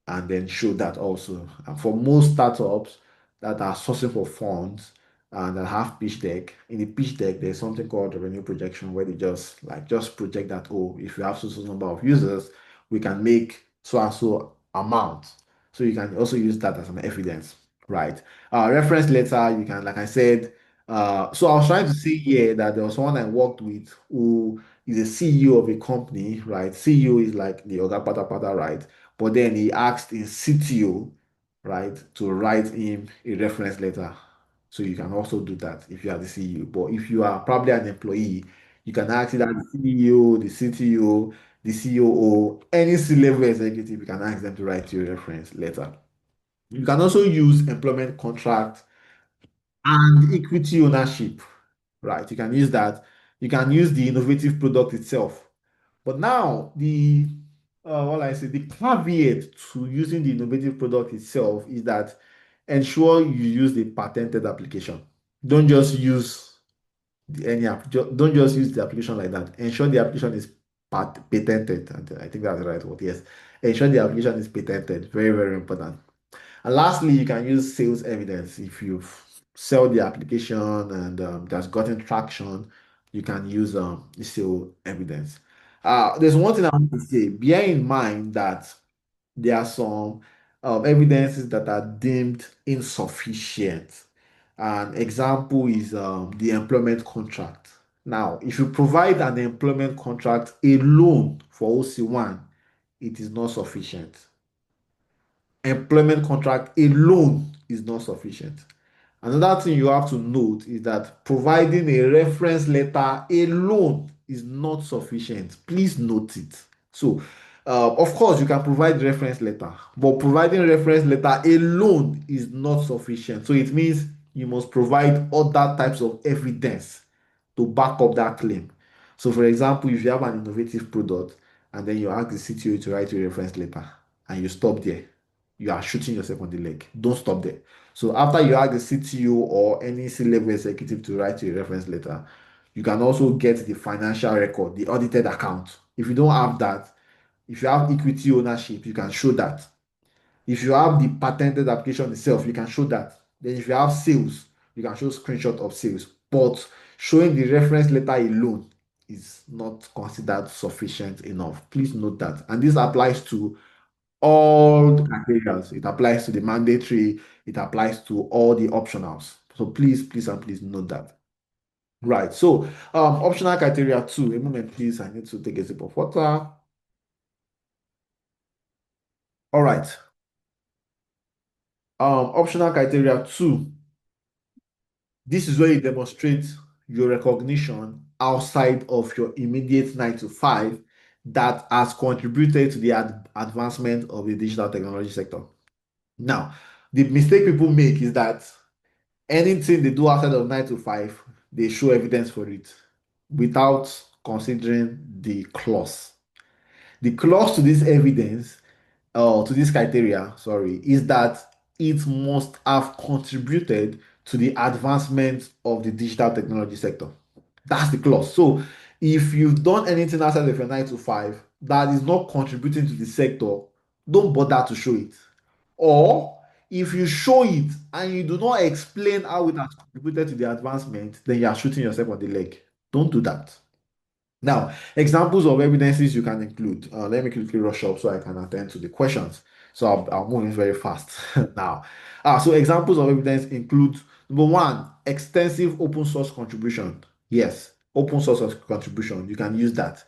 and then show that also. And for most startups that are sourcing for funds and that have pitch deck, in the pitch deck, there's something called revenue projection where they just project that, oh, if you have so number of users, we can make so and so amount. So you can also use that as an evidence, right? Reference letter, you can, like I said, so I was trying to say here that there was someone I worked with who is a CEO of a company, right? CEO is like the Oga Pata Pata, right? But then he asked his CTO, right, to write him a reference letter. So you can also do that if you are the CEO. But if you are probably an employee, you can ask either the CEO, the CTO, the COO, any C-level executive, you can ask them to write you a reference letter. You can also use employment contract and equity ownership, right? You can use that. You can use the innovative product itself. But now what I say, the caveat to using the innovative product itself is that ensure you use the patented application. Don't just use don't just use the application like that. Ensure the application is patented. And I think that's the right word. Yes. Ensure the application is patented. Very, very important. And lastly, you can use sales evidence. If you sell the application and that's gotten traction, you can use the sale evidence. There's one thing I want to say. Bear in mind that there are some evidences that are deemed insufficient. An example is the employment contract. Now, if you provide an employment contract alone for OC1, it is not sufficient. Employment contract alone is not sufficient. Another thing you have to note is that providing a reference letter alone is not sufficient. Please note it. So, of course, you can provide reference letter, but providing reference letter alone is not sufficient. So it means you must provide other types of evidence to back up that claim. So, for example, if you have an innovative product and then you ask the CTO to write you a reference letter and you stop there, you are shooting yourself on the leg. Don't stop there. So, after you ask the CTO or any C-level executive to write you a reference letter, you can also get the financial record, the audited account. If you don't have that, if you have equity ownership, you can show that. If you have the patented application itself, you can show that. Then if you have sales, you can show screenshot of sales. But showing the reference letter alone is not considered sufficient enough. Please note that. And this applies to all the criteria. It applies to the mandatory, it applies to all the optionals. So please, please, and please note that. Right. So optional criteria two. A moment, please. I need to take a sip of water. All right. Optional criteria two. This is where you demonstrate your recognition outside of your immediate 9 to 5 that has contributed to the advancement of the digital technology sector. Now, the mistake people make is that anything they do outside of 9 to 5, they show evidence for it without considering the clause. The clause to this evidence, to this criteria, sorry, is that it must have contributed to the advancement of the digital technology sector. That's the clause. So if you've done anything outside of your 9 to 5 that is not contributing to the sector, don't bother to show it. Or if you show it and you do not explain how it has contributed to the advancement, then you are shooting yourself on the leg. Don't do that. Now, examples of evidences you can include. Let me quickly rush up so I can attend to the questions. So I'll move in very fast now. So examples of evidence include number one, extensive open source contribution. Yes, open source contribution. You can use that.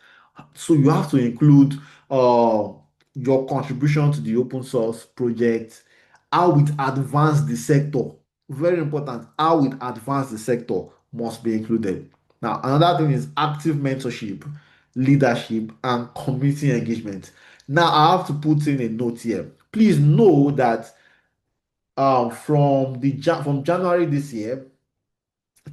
So you have to include your contribution to the open source project, how it advanced the sector. Very important. How it advanced the sector must be included. Now, another thing is active mentorship, leadership, and community engagement. Now, I have to put in a note here. Please know that from January this year,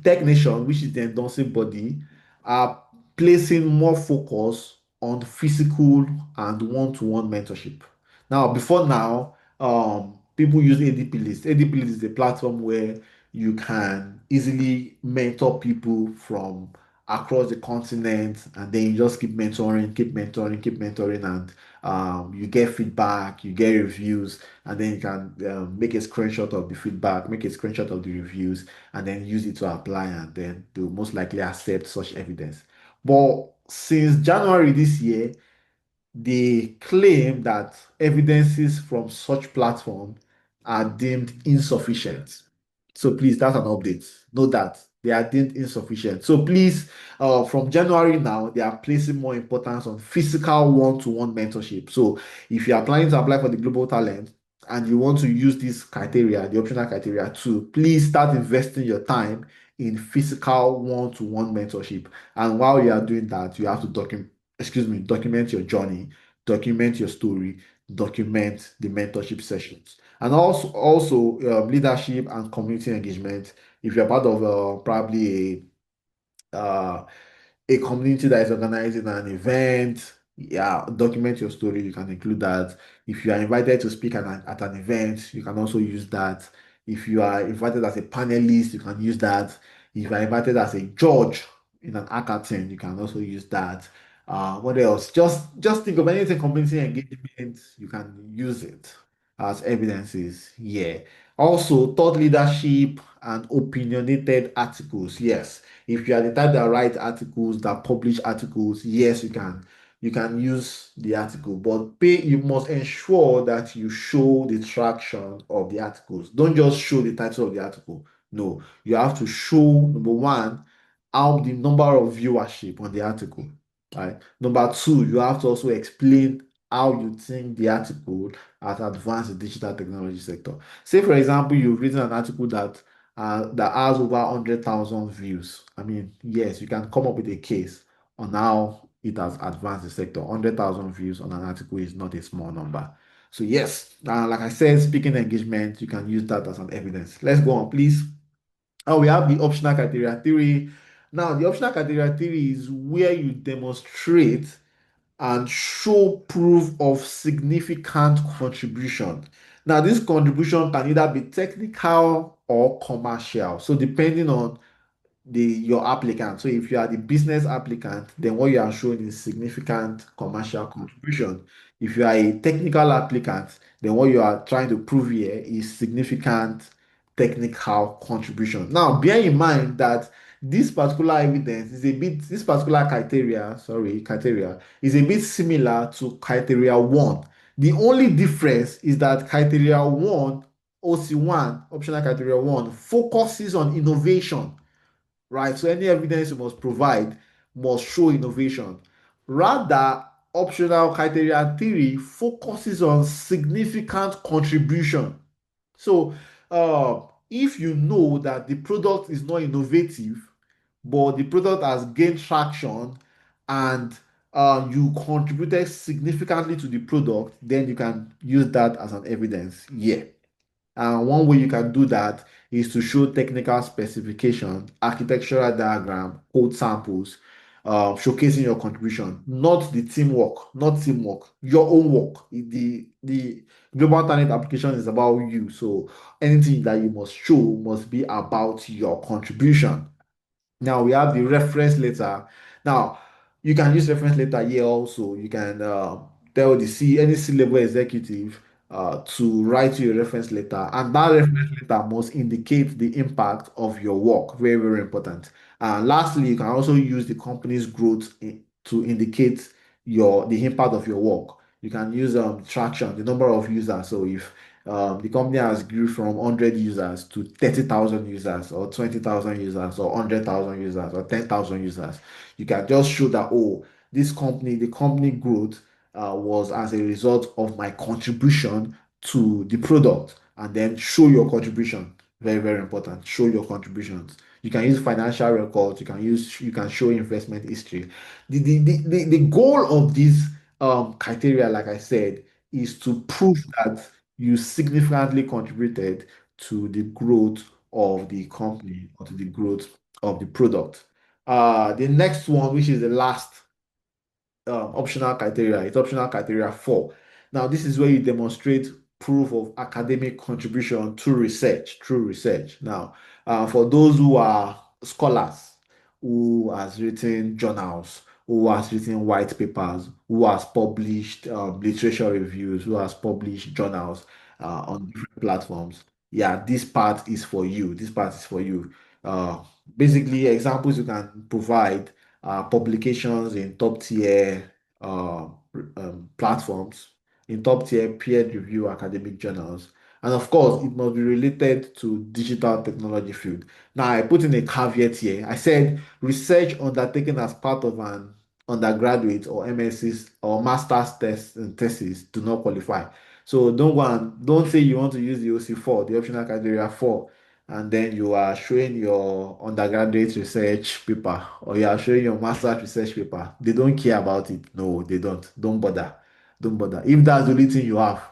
Tech Nation, which is the endorsing body, are placing more focus on physical and one-to-one mentorship. Now, before now, people use ADP List. ADP List is a platform where you can easily mentor people from across the continent, and then you just keep mentoring, keep mentoring, keep mentoring, and you get feedback, you get reviews, and then you can make a screenshot of the feedback, make a screenshot of the reviews, and then use it to apply, and then they'll most likely accept such evidence. But since January this year, they claim that evidences from such platform are deemed insufficient. So please, that's an update. Note that they are deemed insufficient. So please, from January now, they are placing more importance on physical one-to-one mentorship. So if you are planning to apply for the global talent and you want to use this criteria, the optional criteria too, please start investing your time in physical one-to-one mentorship. And while you are doing that, you have to document your journey, document your story, document the mentorship sessions, and leadership and community engagement. If you're part of probably a community that is organizing an event, yeah, document your story. You can include that. If you are invited to speak at an event, you can also use that. If you are invited as a panelist, you can use that. If you are invited as a judge in an hackathon, you can also use that. What else? Just think of anything community engagement, you can use it as evidences. Yeah. Also, thought leadership and opinionated articles. Yes, if you are the type that write articles, that publish articles, yes, you can use the article, but you must ensure that you show the traction of the articles. Don't just show the title of the article. No, you have to show number one, how the number of viewership on the article. Right. Number two, you have to also explain how you think the article has advanced the digital technology sector. Say, for example, you've written an article that has over 100,000 views. I mean, yes, you can come up with a case on how it has advanced the sector. 100,000 views on an article is not a small number. So yes, like I said, speaking engagement, you can use that as an evidence. Let's go on, please. We have the optional criteria theory. Now, the optional criteria theory is where you demonstrate and show proof of significant contribution. Now, this contribution can either be technical or commercial. So, depending on your applicant. So if you are the business applicant, then what you are showing is significant commercial contribution. If you are a technical applicant, then what you are trying to prove here is significant technical contribution. Now, bear in mind that this particular evidence is a bit, this particular criteria is a bit similar to criteria one. The only difference is that criteria one, OC1, optional criteria one, focuses on innovation, right? So any evidence you must provide must show innovation. Rather, optional criteria theory focuses on significant contribution. So, if you know that the product is not innovative, but the product has gained traction and you contributed significantly to the product, then you can use that as an evidence. Yeah. And one way you can do that is to show technical specification, architectural diagram, code samples, showcasing your contribution, not the teamwork, not teamwork, your own work. The global talent application is about you. So anything that you must show must be about your contribution. Now we have the reference letter. Now you can use reference letter here also. You can tell any C-level executive to write you a reference letter, and that reference letter must indicate the impact of your work. Very, very important. And lastly, you can also use the company's growth to indicate the impact of your work. You can use traction, the number of users. So if the company has grew from 100 users to 30,000 users or 20,000 users or 100,000 users or 10,000 users. You can just show that, oh, the company growth was as a result of my contribution to the product, and then show your contribution. Very, very important. Show your contributions. You can use financial records. You can show investment history. The goal of these criteria, like I said, is to prove that you significantly contributed to the growth of the company or to the growth of the product. The next one, which is the last optional criteria. It's optional criteria four. Now, this is where you demonstrate proof of academic contribution to research, through research. Now, for those who are scholars, who has written journals, who has written white papers, who has published literature reviews, who has published journals on different platforms. Yeah, this part is for you. This part is for you. Uh, Basically, examples you can provide publications in top tier uh, platforms, in top tier peer review academic journals. And of course, it must be related to digital technology field. Now, I put in a caveat here. I said research undertaken as part of an undergraduate or MSc or master's test and thesis do not qualify. So don't say you want to use the OC4, the optional criteria 4, and then you are showing your undergraduate research paper or you are showing your master's research paper. They don't care about it. No, they don't. Don't bother. Don't bother. If that's the only thing you have,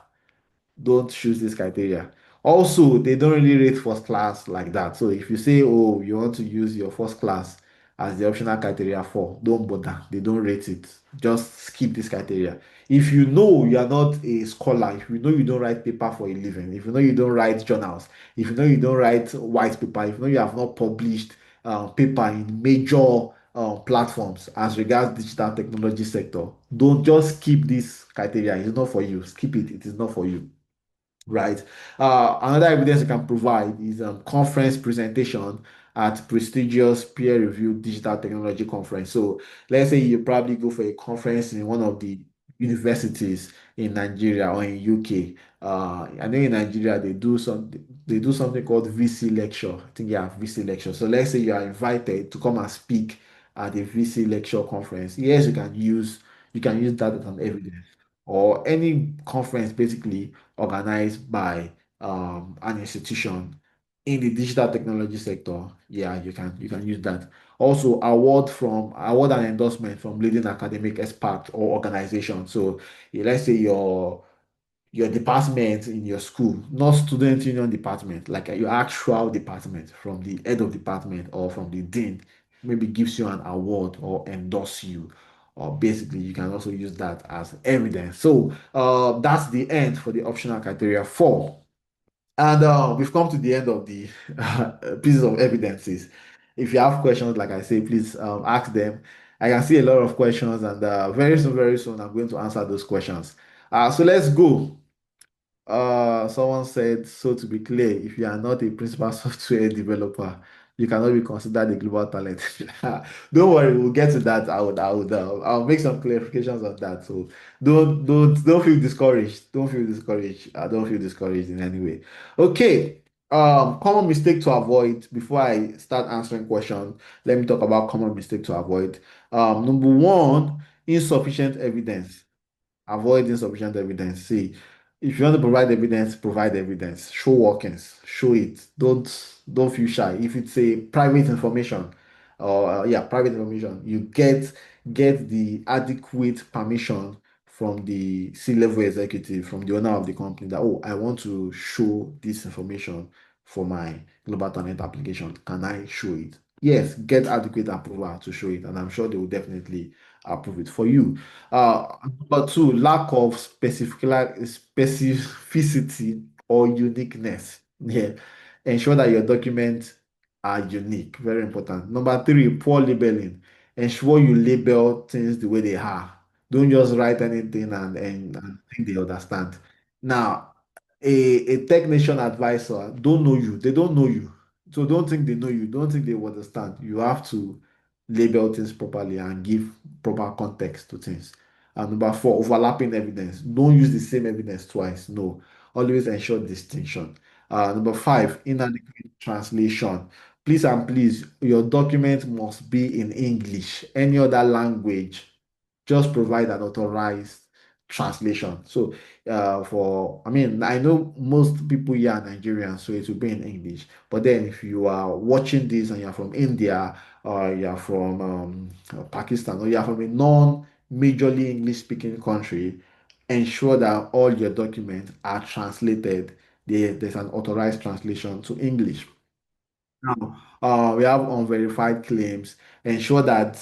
don't choose this criteria. Also, they don't really rate first class like that. So if you say, oh, you want to use your first class as the optional criteria for, don't bother. They don't rate it. Just skip this criteria. If you know you are not a scholar, if you know you don't write paper for a living, if you know you don't write journals, if you know you don't write white paper, if you know you have not published paper in major platforms as regards digital technology sector, don't just skip this criteria. It's not for you. Skip it. It is not for you, right? Another evidence you can provide is conference presentation at prestigious peer-reviewed digital technology conference. So let's say you probably go for a conference in one of the universities in Nigeria or in UK. I know in Nigeria they do something called VC lecture. I think yeah, VC lecture. So let's say you are invited to come and speak at a VC lecture conference. Yes, you can use that as an evidence or any conference basically organized by an institution in the digital technology sector, yeah, you can use that. Also, award and endorsement from leading academic expert or organization. So let's say your department in your school, not student union department, like your actual department from the head of department or from the dean, maybe gives you an award or endorse you. Or basically, you can also use that as evidence. So that's the end for the optional criteria four. And we've come to the end of the pieces of evidences. If you have questions, like I say, please ask them. I can see a lot of questions, and very soon, I'm going to answer those questions. So let's go. Someone said, so to be clear, if you are not a principal software developer, you cannot be considered a global talent. Don't worry, we'll get to that. I'll make some clarifications on that. So don't feel discouraged. Don't feel discouraged. Don't feel discouraged in any way. Okay. Common mistake to avoid before I start answering questions. Let me talk about common mistake to avoid. Number one, insufficient evidence. Avoid insufficient evidence. See, if you want to provide evidence, provide evidence. Show workings. Show it. Don't feel shy. If it's a private information, or yeah, private information, you get the adequate permission from the C-level executive, from the owner of the company that, oh, I want to show this information for my global talent application. Can I show it? Yes, get adequate approval to show it, and I'm sure they will definitely approve it for you. Number two, lack of specificity or uniqueness. Yeah. Ensure that your documents are unique. Very important. Number three, poor labeling. Ensure you label things the way they are. Don't just write anything and think they understand. Now, a technician advisor don't know you. They don't know you. So don't think they know you. Don't think they will understand. You have to label things properly and give proper context to things. And number four, overlapping evidence. Don't use the same evidence twice. No, always ensure distinction. Number five, inadequate translation. Please and please, your document must be in English. Any other language, just provide an authorized translation. So, I mean, I know most people here are Nigerians, so it will be in English. But then, if you are watching this and you're from India, or you're from Pakistan, or you're from a non-majorly English-speaking country, ensure that all your documents are translated. There's an authorized translation to English. Now, we have unverified claims. Ensure that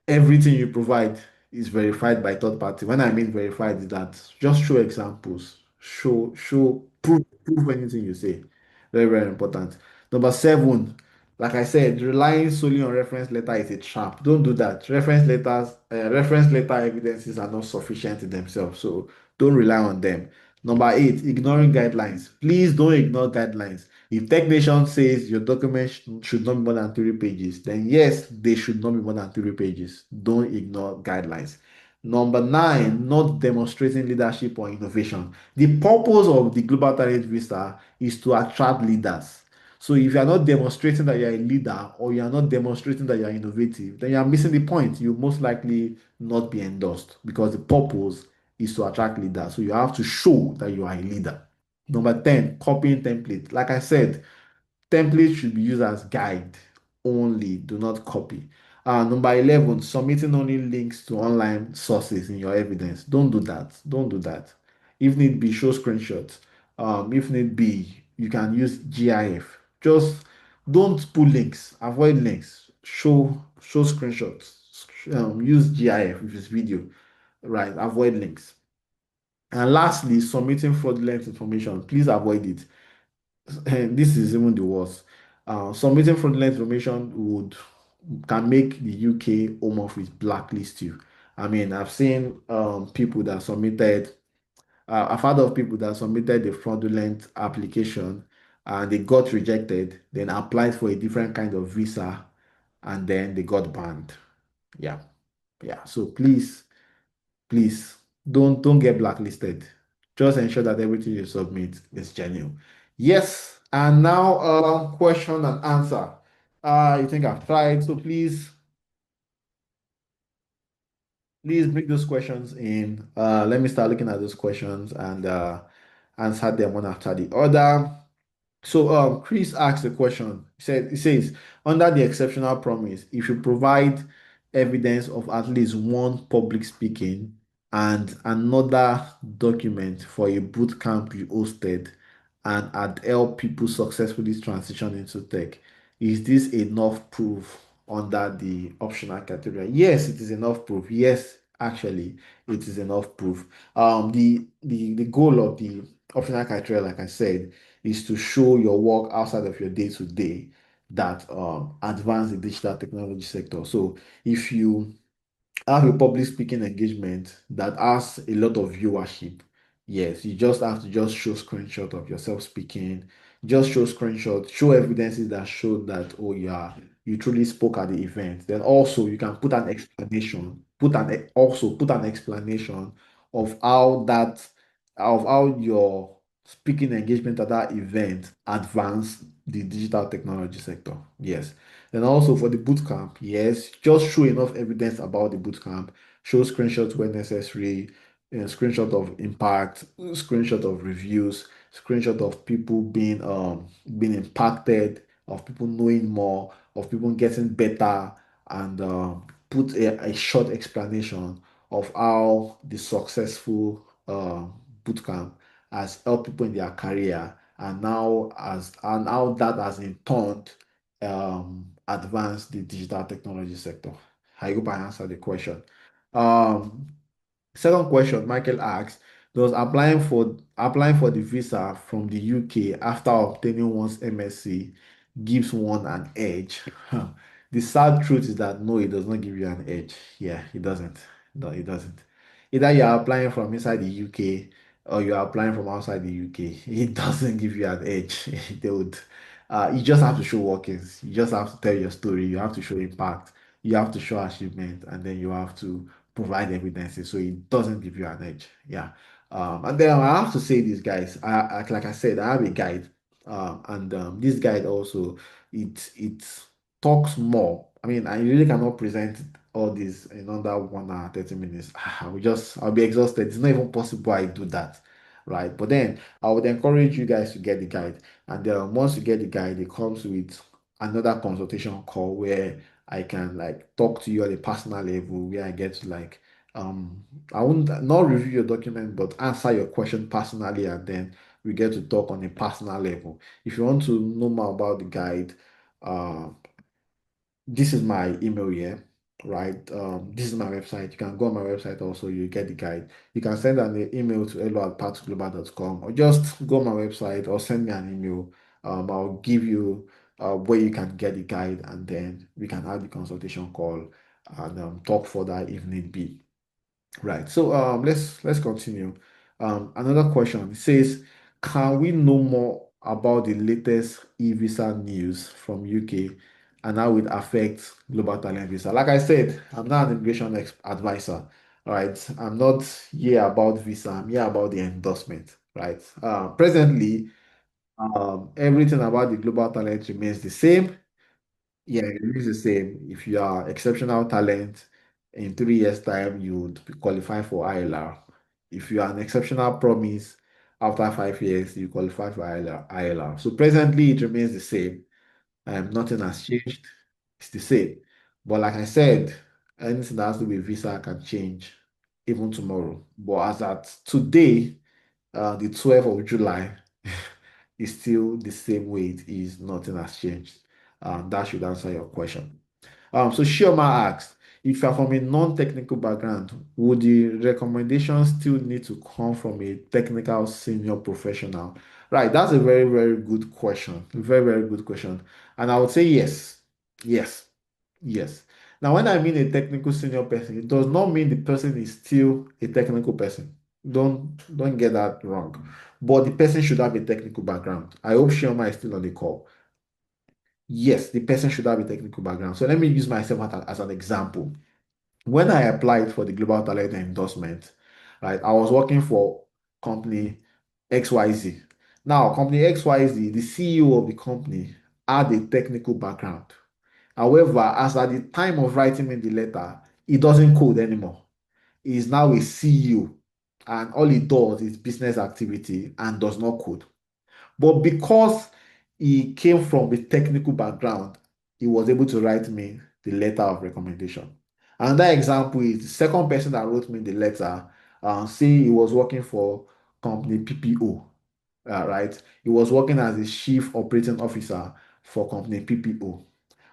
everything you provide is verified by third party. When I mean verified, is that just show examples, prove anything you say. Very important. Number seven, like I said, relying solely on reference letter is a trap. Don't do that. Reference letter evidences are not sufficient in themselves, so don't rely on them. Number eight, ignoring guidelines. Please don't ignore guidelines. If technician says your document should not be more than 3 pages, then yes, they should not be more than 3 pages. Don't ignore guidelines. Number nine, not demonstrating leadership or innovation. The purpose of the Global Talent Visa is to attract leaders. So if you are not demonstrating that you are a leader or you are not demonstrating that you are innovative, then you are missing the point. You most likely not be endorsed because the purpose is to attract leaders. So you have to show that you are a leader. Number 10, copying template. Like I said, templates should be used as guide only, do not copy. Number 11, submitting only links to online sources in your evidence. Don't do that. Don't do that. If need be, show screenshots. If need be, you can use GIF. Just don't put links. Avoid links. Show screenshots. Use GIF if it's video. Right. Avoid links. And lastly, submitting fraudulent information. Please avoid it. And this is even the worst. Submitting fraudulent information can make the UK Home Office blacklist you. I mean, I've seen people that submitted. I've heard of people that submitted a fraudulent application and they got rejected, then applied for a different kind of visa, and then they got banned. Yeah, yeah. So please don't get blacklisted. Just ensure that everything you submit is genuine. Yes, and now question and answer. You think I've tried, so please bring those questions in. Let me start looking at those questions and answer them one after the other. So Chris asked a question. He says, under the exceptional promise, if you provide evidence of at least one public speaking and another document for a boot camp you hosted and had helped people successfully transition into tech, is this enough proof under the optional category? Yes, it is enough proof. Yes, actually, it is enough proof. The goal of the optional criteria, like I said, is to show your work outside of your day to day that advance the digital technology sector. So if you have a public speaking engagement that has a lot of viewership, yes, you just have to just show screenshot of yourself speaking, just show screenshot, show evidences that show that, oh yeah, you truly spoke at the event. Then also you can put an explanation, also put an explanation of how your speaking engagement at that event advanced the digital technology sector. Yes. Then also for the bootcamp, yes, just show enough evidence about the bootcamp, show screenshots where necessary, screenshot of impact, screenshot of reviews, screenshot of people being impacted, of people knowing more, of people getting better, and put a short explanation of how the successful bootcamp has helped people in their career, and how that has in turn advance the digital technology sector. I hope I answered the question. Um, Second question, Michael asks, does applying for the visa from the UK after obtaining one's MSc gives one an edge? The sad truth is that no, it does not give you an edge. Yeah, it doesn't. No, it doesn't. Either you are applying from inside the UK or you are applying from outside the UK. It doesn't give you an edge. They would. You just have to show workings. You just have to tell your story. You have to show impact. You have to show achievement, and then you have to provide evidences so it doesn't give you an edge. Yeah. And then I have to say this, guys. Like I said, I have a guide, and this guide also it talks more. I mean, I really cannot present all this in under 1 hour 30 minutes. I'll be exhausted. It's not even possible I do that, right? But then I would encourage you guys to get the guide, and once you get the guide, it comes with another consultation call where I can like talk to you on a personal level where I get to like I won't not review your document but answer your question personally, and then we get to talk on a personal level. If you want to know more about the guide, uh this is my email here, right? This is my website. You can go on my website also, you get the guide. You can send an email to hello@pathglobal.com or just go on my website or send me an email. I'll give you where you can get the guide, and then we can have the consultation call and talk further if need be. Right. So let's continue. Another question says, can we know more about the latest e-visa news from UK and how it affects global talent visa? Like I said, I'm not an immigration advisor. All right. I'm not here about visa. I'm here about the endorsement. Right. Presently, everything about the global talent remains the same. Yeah, it remains the same. If you are exceptional talent, in 3 years' time, you would qualify for ILR. If you are an exceptional promise, after 5 years, you qualify for ILR. So presently, it remains the same. Nothing has changed. It's the same. But like I said, anything that has to do with visa can change even tomorrow. But as at today, the 12th of July, is still the same way it is. Nothing has changed. That should answer your question. So Shioma asked, if you're from a non-technical background, would the recommendation still need to come from a technical senior professional? Right, that's a very, very good question. Very, very good question. And I would say yes. Yes. Yes. Now, when I mean a technical senior person, it does not mean the person is still a technical person. Don't get that wrong. But the person should have a technical background. I hope Shioma is still on the call. Yes, the person should have a technical background. So let me use myself as an example. When I applied for the Global Talent Endorsement, right, I was working for company XYZ. Now, company XYZ, the CEO of the company had a technical background. However, as at the time of writing in the letter, he doesn't code anymore. He is now a CEO, and all he does is business activity and does not code. But because he came from a technical background. He was able to write me the letter of recommendation. Another example is the second person that wrote me the letter, say he was working for company PPO, right? He was working as a chief operating officer for company PPO.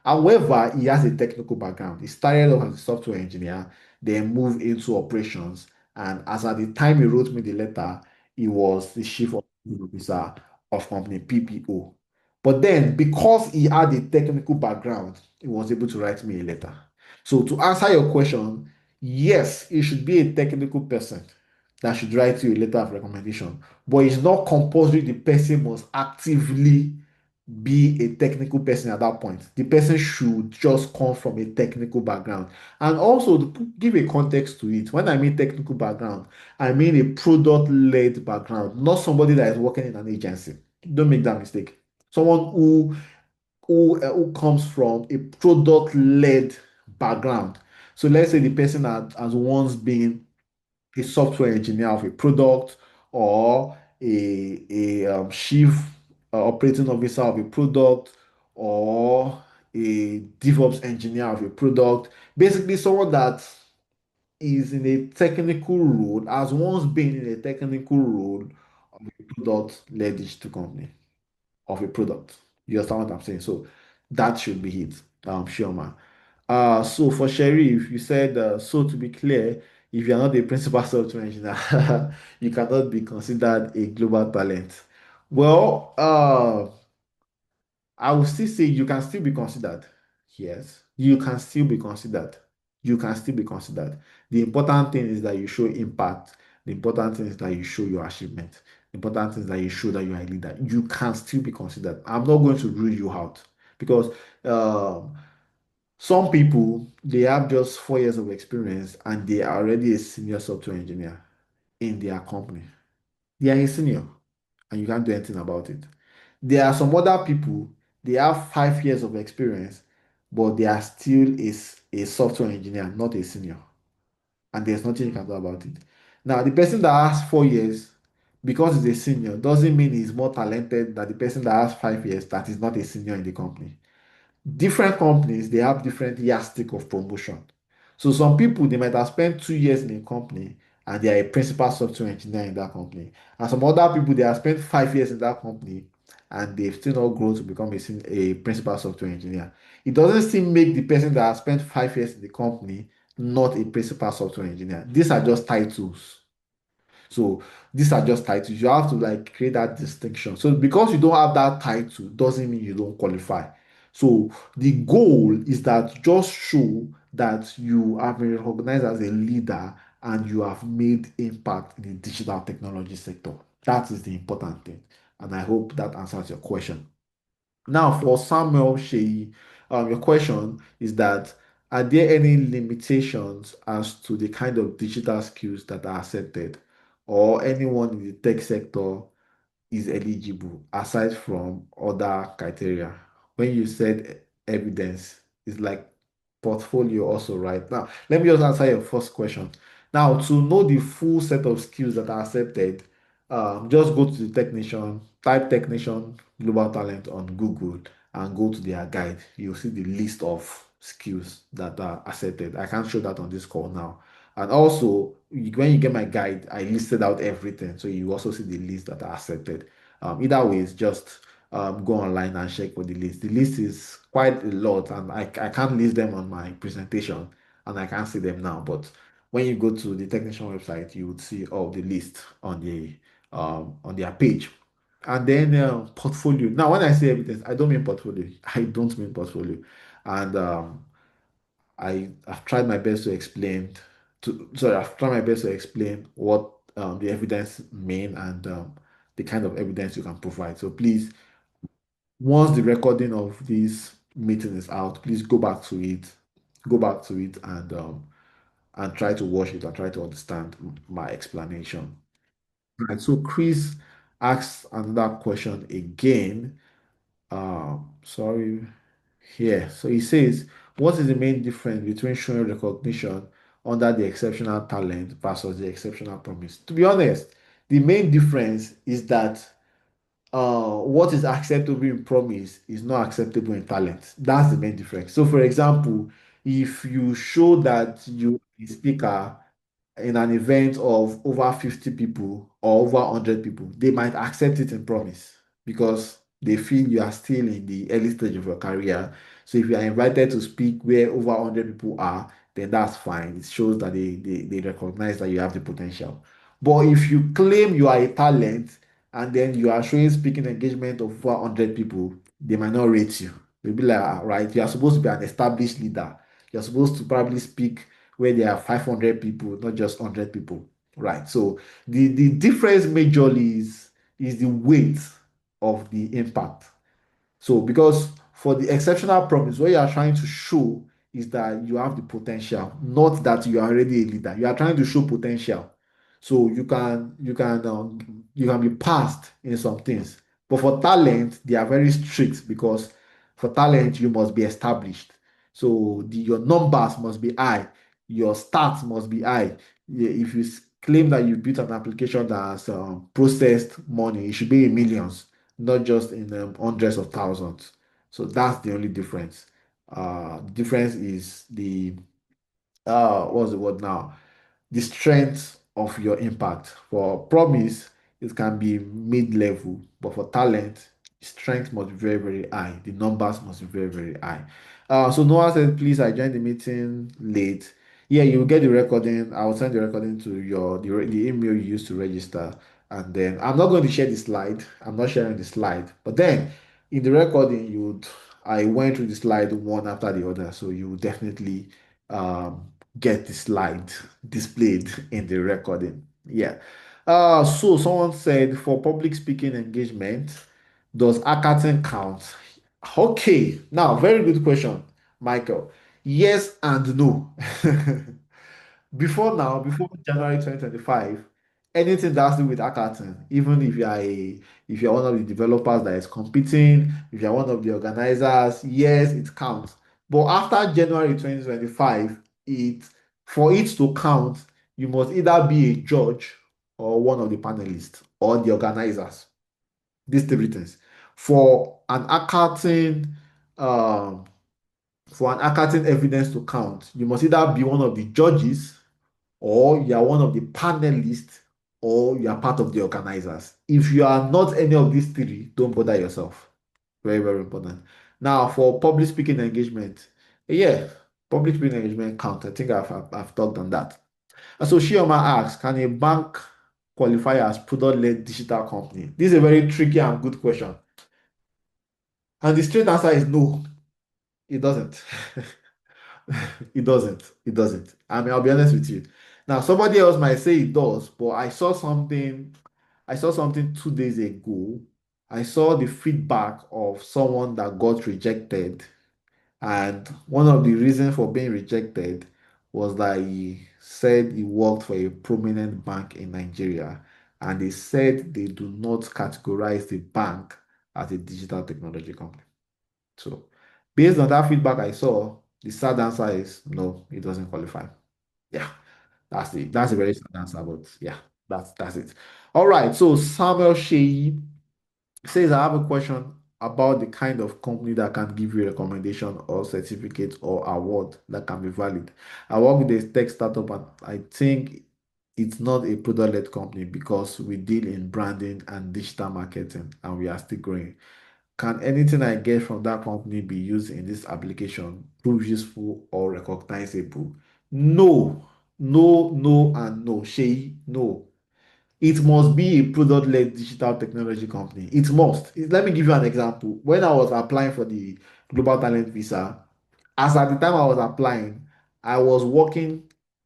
However, he has a technical background. He started off as a software engineer, then moved into operations. And as at the time he wrote me the letter, he was the chief operating officer of company PPO. But then, because he had a technical background, he was able to write me a letter. So, to answer your question, yes, it should be a technical person that should write you a letter of recommendation, but it's not compulsory the person must actively be a technical person at that point. The person should just come from a technical background. And also, to give a context to it, when I mean technical background, I mean a product led background, not somebody that is working in an agency. Don't make that mistake. Someone who comes from a product led background. So let's say the person has once been a software engineer of a product, or a chief operating officer of a product, or a DevOps engineer of a product. Basically, someone that is in a technical role, has once been in a technical role of a product-led digital company, of a product. You understand what I'm saying? So that should be it, sure, man. So for Sherif, you said, so to be clear, if you're not a principal software engineer, you cannot be considered a global talent. Well, I will still say you can still be considered. Yes, you can still be considered. You can still be considered. The important thing is that you show impact. The important thing is that you show your achievement. The important thing is that you show that you are a leader. You can still be considered. I'm not going to rule you out because um, some people, they have just 4 years of experience and they are already a senior software engineer in their company. They are a senior and you can't do anything about it. There are some other people, they have 5 years of experience, but they are still a software engineer, not a senior. And there's nothing you can do about it. Now, the person that has 4 years, because he's a senior, doesn't mean he's more talented than the person that has 5 years that is not a senior in the company. Different companies, they have different yardstick of promotion. So some people, they might have spent 2 years in a company and they are a principal software engineer in that company. And some other people, they have spent 5 years in that company and they've still not grown to become a principal software engineer. It doesn't still make the person that has spent 5 years in the company not a principal software engineer. These are just titles. So these are just titles. You have to like create that distinction. So because you don't have that title, doesn't mean you don't qualify. So the goal is that just show that you have been recognized as a leader and you have made impact in the digital technology sector. That is the important thing. And I hope that answers your question. Now, for Samuel Shei, your question is that are there any limitations as to the kind of digital skills that are accepted, or anyone in the tech sector is eligible aside from other criteria? When you said evidence, it's like portfolio also, right? Now, let me just answer your first question. Now, to know the full set of skills that are accepted, just go to the technician, type technician global talent on Google and go to their guide. You'll see the list of skills that are accepted. I can't show that on this call now. And also, when you get my guide, I listed out everything. So you also see the list that are accepted. Either way, it's just go online and check for the list. The list is quite a lot, and I can't list them on my presentation, and I can't see them now. But when you go to the technician website, you would see all the list on their page. And then portfolio. Now, when I say evidence, I don't mean portfolio. I don't mean portfolio. And I've tried my best to explain I've tried my best to explain what the evidence mean and the kind of evidence you can provide. So please, once the recording of this meeting is out, please go back to it and try to watch it and try to understand my explanation. Right. So Chris asks another question again. Sorry. Here. So he says, what is the main difference between showing recognition under the exceptional talent versus the exceptional promise? To be honest, the main difference is that what is acceptable in promise is not acceptable in talent. That's the main difference. So, for example, if you show that you are a speaker in an event of over 50 people or over 100 people, they might accept it in promise because they feel you are still in the early stage of your career. So if you are invited to speak where over 100 people are, then that's fine. It shows that they recognize that you have the potential. But if you claim you are a talent and then you are showing speaking engagement of over 100 people, they might not rate you. They'll be like, "Ah, right, you are supposed to be an established leader. You're supposed to probably speak where there are 500 people, not just 100 people, right? So the difference majorly is the weight of the impact. So, because for the exceptional promise, what you are trying to show is that you have the potential, not that you are already a leader. You are trying to show potential. So you can be passed in some things. But for talent, they are very strict because for talent, you must be established. So your numbers must be high, your stats must be high. If you claim that you built an application that has processed money, it should be in millions, not just in hundreds of thousands. So that's the only difference. The difference is the what's the word now? The strength of your impact. For promise, it can be mid-level, but for talent, strength must be very, very high. The numbers must be very, very high. So Noah said, please, I joined the meeting late. Yeah, you will get the recording. I will send the recording to the email you used to register. And then I'm not going to share the slide. I'm not sharing the slide. But then in the recording, I went through the slide one after the other. So you will definitely get the slide displayed in the recording. Yeah. So someone said for public speaking engagement, does hackathon count? Okay, now very good question, Michael. Yes and no. Before January 2025, anything that's to do with hackathon, even if you're one of the developers that is competing, if you're one of the organizers, yes, it counts. But after January 2025, it for it to count, you must either be a judge or one of the panelists or the organizers. These three things. For an hackathon, um, for an hackathon evidence to count, you must either be one of the judges or you are one of the panelists, or you are part of the organizers. If you are not any of these three, don't bother yourself. Very, very important. Now, for public speaking engagement, yeah, public speaking engagement count. I think I've talked on that. And so Shioma asks, can a bank qualify as product-led digital company? This is a very tricky and good question. And the straight answer is no, it doesn't. It doesn't. It doesn't. I mean, I'll be honest with you. Now, somebody else might say it does, but I saw something 2 days ago. I saw the feedback of someone that got rejected. And one of the reasons for being rejected was that he said he worked for a prominent bank in Nigeria. And they said they do not categorize the bank as a digital technology company. So, based on that feedback I saw, the sad answer is no, it doesn't qualify. Yeah, that's a very sad answer, but yeah, that's it. All right, so Samuel Shea says I have a question about the kind of company that can give you a recommendation or certificate or award that can be valid. I work with a tech startup and I think it's not a product-led company because we deal in branding and digital marketing and we are still growing. Can anything I get from that company be used in this application, prove useful or recognizable? No, no, no, and no. Shay, no. It must be a product-led digital technology company. It must. Let me give you an example. When I was applying for the Global Talent Visa, as at the time I was applying, I was working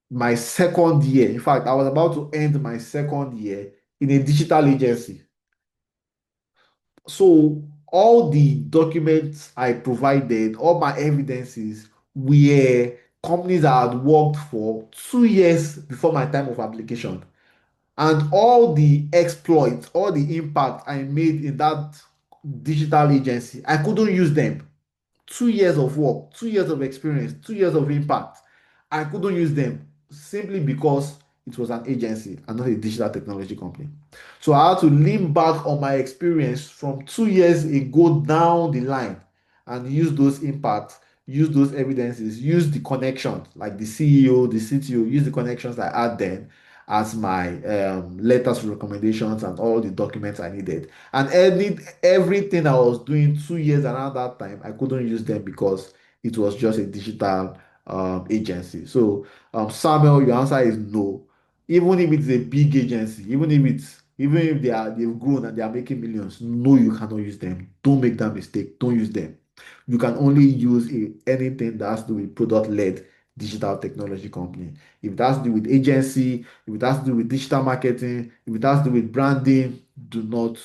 my second year. In fact, I was about to end my second year in a digital agency. So all the documents I provided, all my evidences were companies I had worked for 2 years before my time of application. And all the exploits, all the impact I made in that digital agency, I couldn't use them. 2 years of work, 2 years of experience, 2 years of impact. I couldn't use them simply because it was an agency and not a digital technology company. So I had to lean back on my experience from 2 years ago down the line and use those impacts, use those evidences, use the connections like the CEO, the CTO, use the connections I had then as my letters of recommendations and all the documents I needed. And everything I was doing 2 years around that time, I couldn't use them because it was just a digital agency. So, Samuel, your answer is no. Even if it's a big agency, even if they've grown and they are making millions, no, you cannot use them. Don't make that mistake. Don't use them. You can only use anything that has to do with product-led digital technology company. If it has to do with agency, if it has to do with digital marketing, if it has to do with branding, do not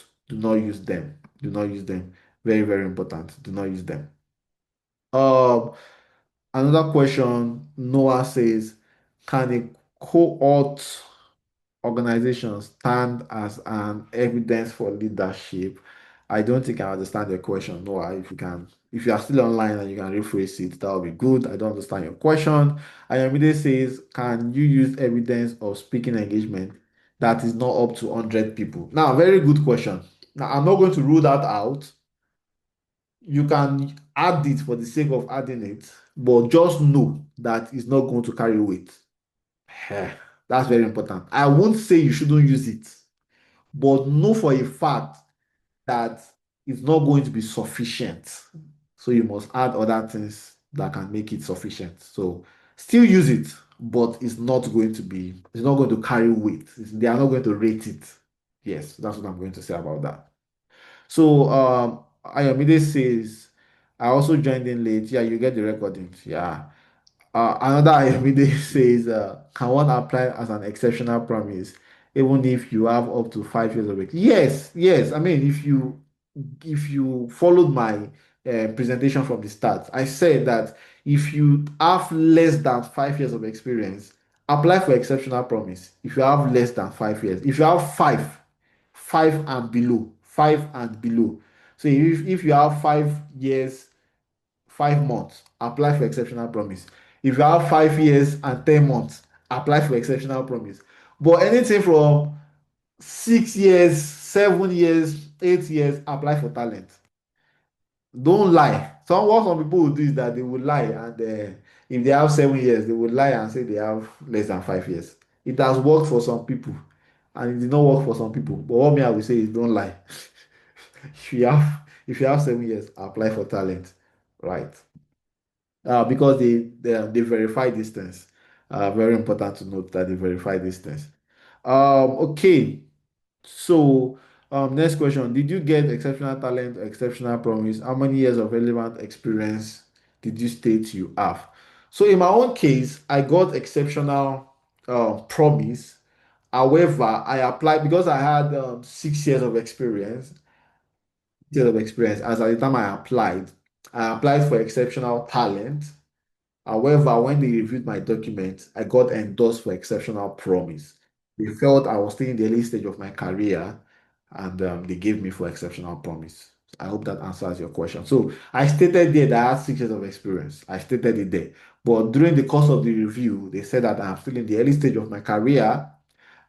use them. Do not use them. Very, very important. Do not use them. Um, Another question, Noah says, can a cohort organization stand as an evidence for leadership? I don't think I understand your question, Noah. If you are still online and you can rephrase it, that would be good. I don't understand your question. Ayomide says, can you use evidence of speaking engagement that is not up to 100 people? Now, very good question. Now, I'm not going to rule that out. You can add it for the sake of adding it, but just know that it's not going to carry weight. That's very important. I won't say you shouldn't use it, but know for a fact that it's not going to be sufficient. So you must add other things that can make it sufficient. So still use it, but it's not going to carry weight. They are not going to rate it. Yes, that's what I'm going to say about that. So Ayomide says, I also joined in late. Yeah, you get the recordings. Yeah. Another Ayomide says, can one apply as an exceptional promise, even if you have up to 5 years of experience? Yes, yes. I mean, if you followed my presentation from the start, I said that if you have less than 5 years of experience, apply for exceptional promise. If you have less than 5 years, if you have five and below, 5 and below. So if you have 5 years, 5 months, apply for exceptional promise. If you have 5 years and 10 months, apply for exceptional promise. But anything from 6 years, 7 years, 8 years, apply for talent. Don't lie. What some people will do is that they will lie, and if they have 7 years, they will lie and say they have less than 5 years. It has worked for some people, and it did not work for some people. But what me I will say is don't lie. If you have 7 years, apply for talent, right? Because they verify distance. Very important to note that they verify distance. Okay. So, next question. Did you get exceptional talent or exceptional promise? How many years of relevant experience did you state you have? So, in my own case, I got exceptional promise. However, I applied because I had 6 years of experience. As at the time I applied for exceptional talent. However, when they reviewed my document, I got endorsed for exceptional promise. They felt I was still in the early stage of my career and they gave me for exceptional promise. I hope that answers your question. So I stated there that I had 6 years of experience. I stated it there. But during the course of the review, they said that I'm still in the early stage of my career.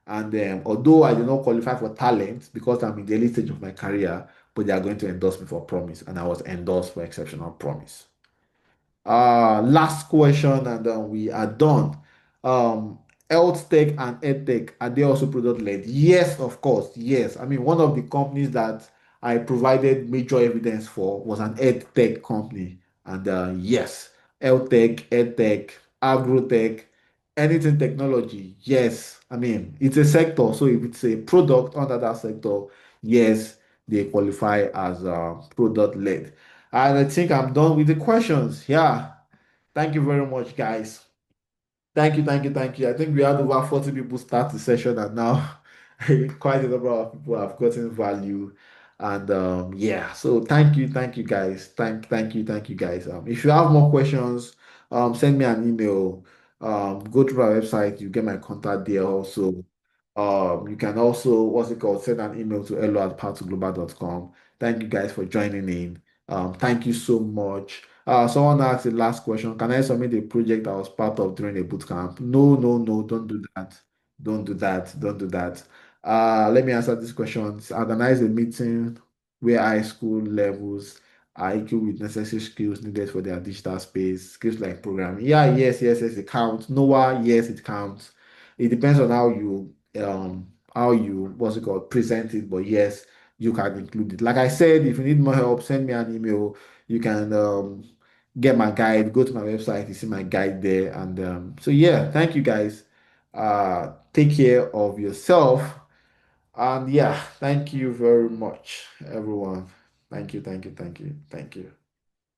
And although I do not qualify for talent because I'm in the early stage of my career, but they are going to endorse me for promise. And I was endorsed for exceptional promise. Last question, and then we are done. Um, Health tech and edtech, are they also product led? Yes, of course. Yes. I mean, one of the companies that I provided major evidence for was an edtech company. And yes, health tech, edtech, agrotech, anything technology. Yes. I mean, it's a sector. So if it's a product under that sector, yes, they qualify as product led. And I think I'm done with the questions. Yeah. Thank you very much, guys. Thank you, thank you, thank you. I think we had over 40 people start the session, and now quite a number of people have gotten value. And yeah, so thank you, guys. Thank you, guys. If you have more questions, send me an email. Go to our website, you get my contact there also. You can also, what's it called, send an email to hello@partglobal.com. Thank you guys for joining in. Thank you so much. Someone asked the last question. Can I submit a project I was part of during a boot camp? No, no, no, don't do that. Don't do that. Don't do that. Let me answer these questions. Organize a meeting where high school levels are equipped with necessary skills needed for their digital space. Skills like programming. Yeah, yes, it counts. Noah, yes, it counts. It depends on how you what's it called present it, but yes, you can include it. Like I said, if you need more help, send me an email. You can get my guide, go to my website, you see my guide there. And so yeah, thank you guys. Take care of yourself. And yeah, thank you very much, everyone. Thank you.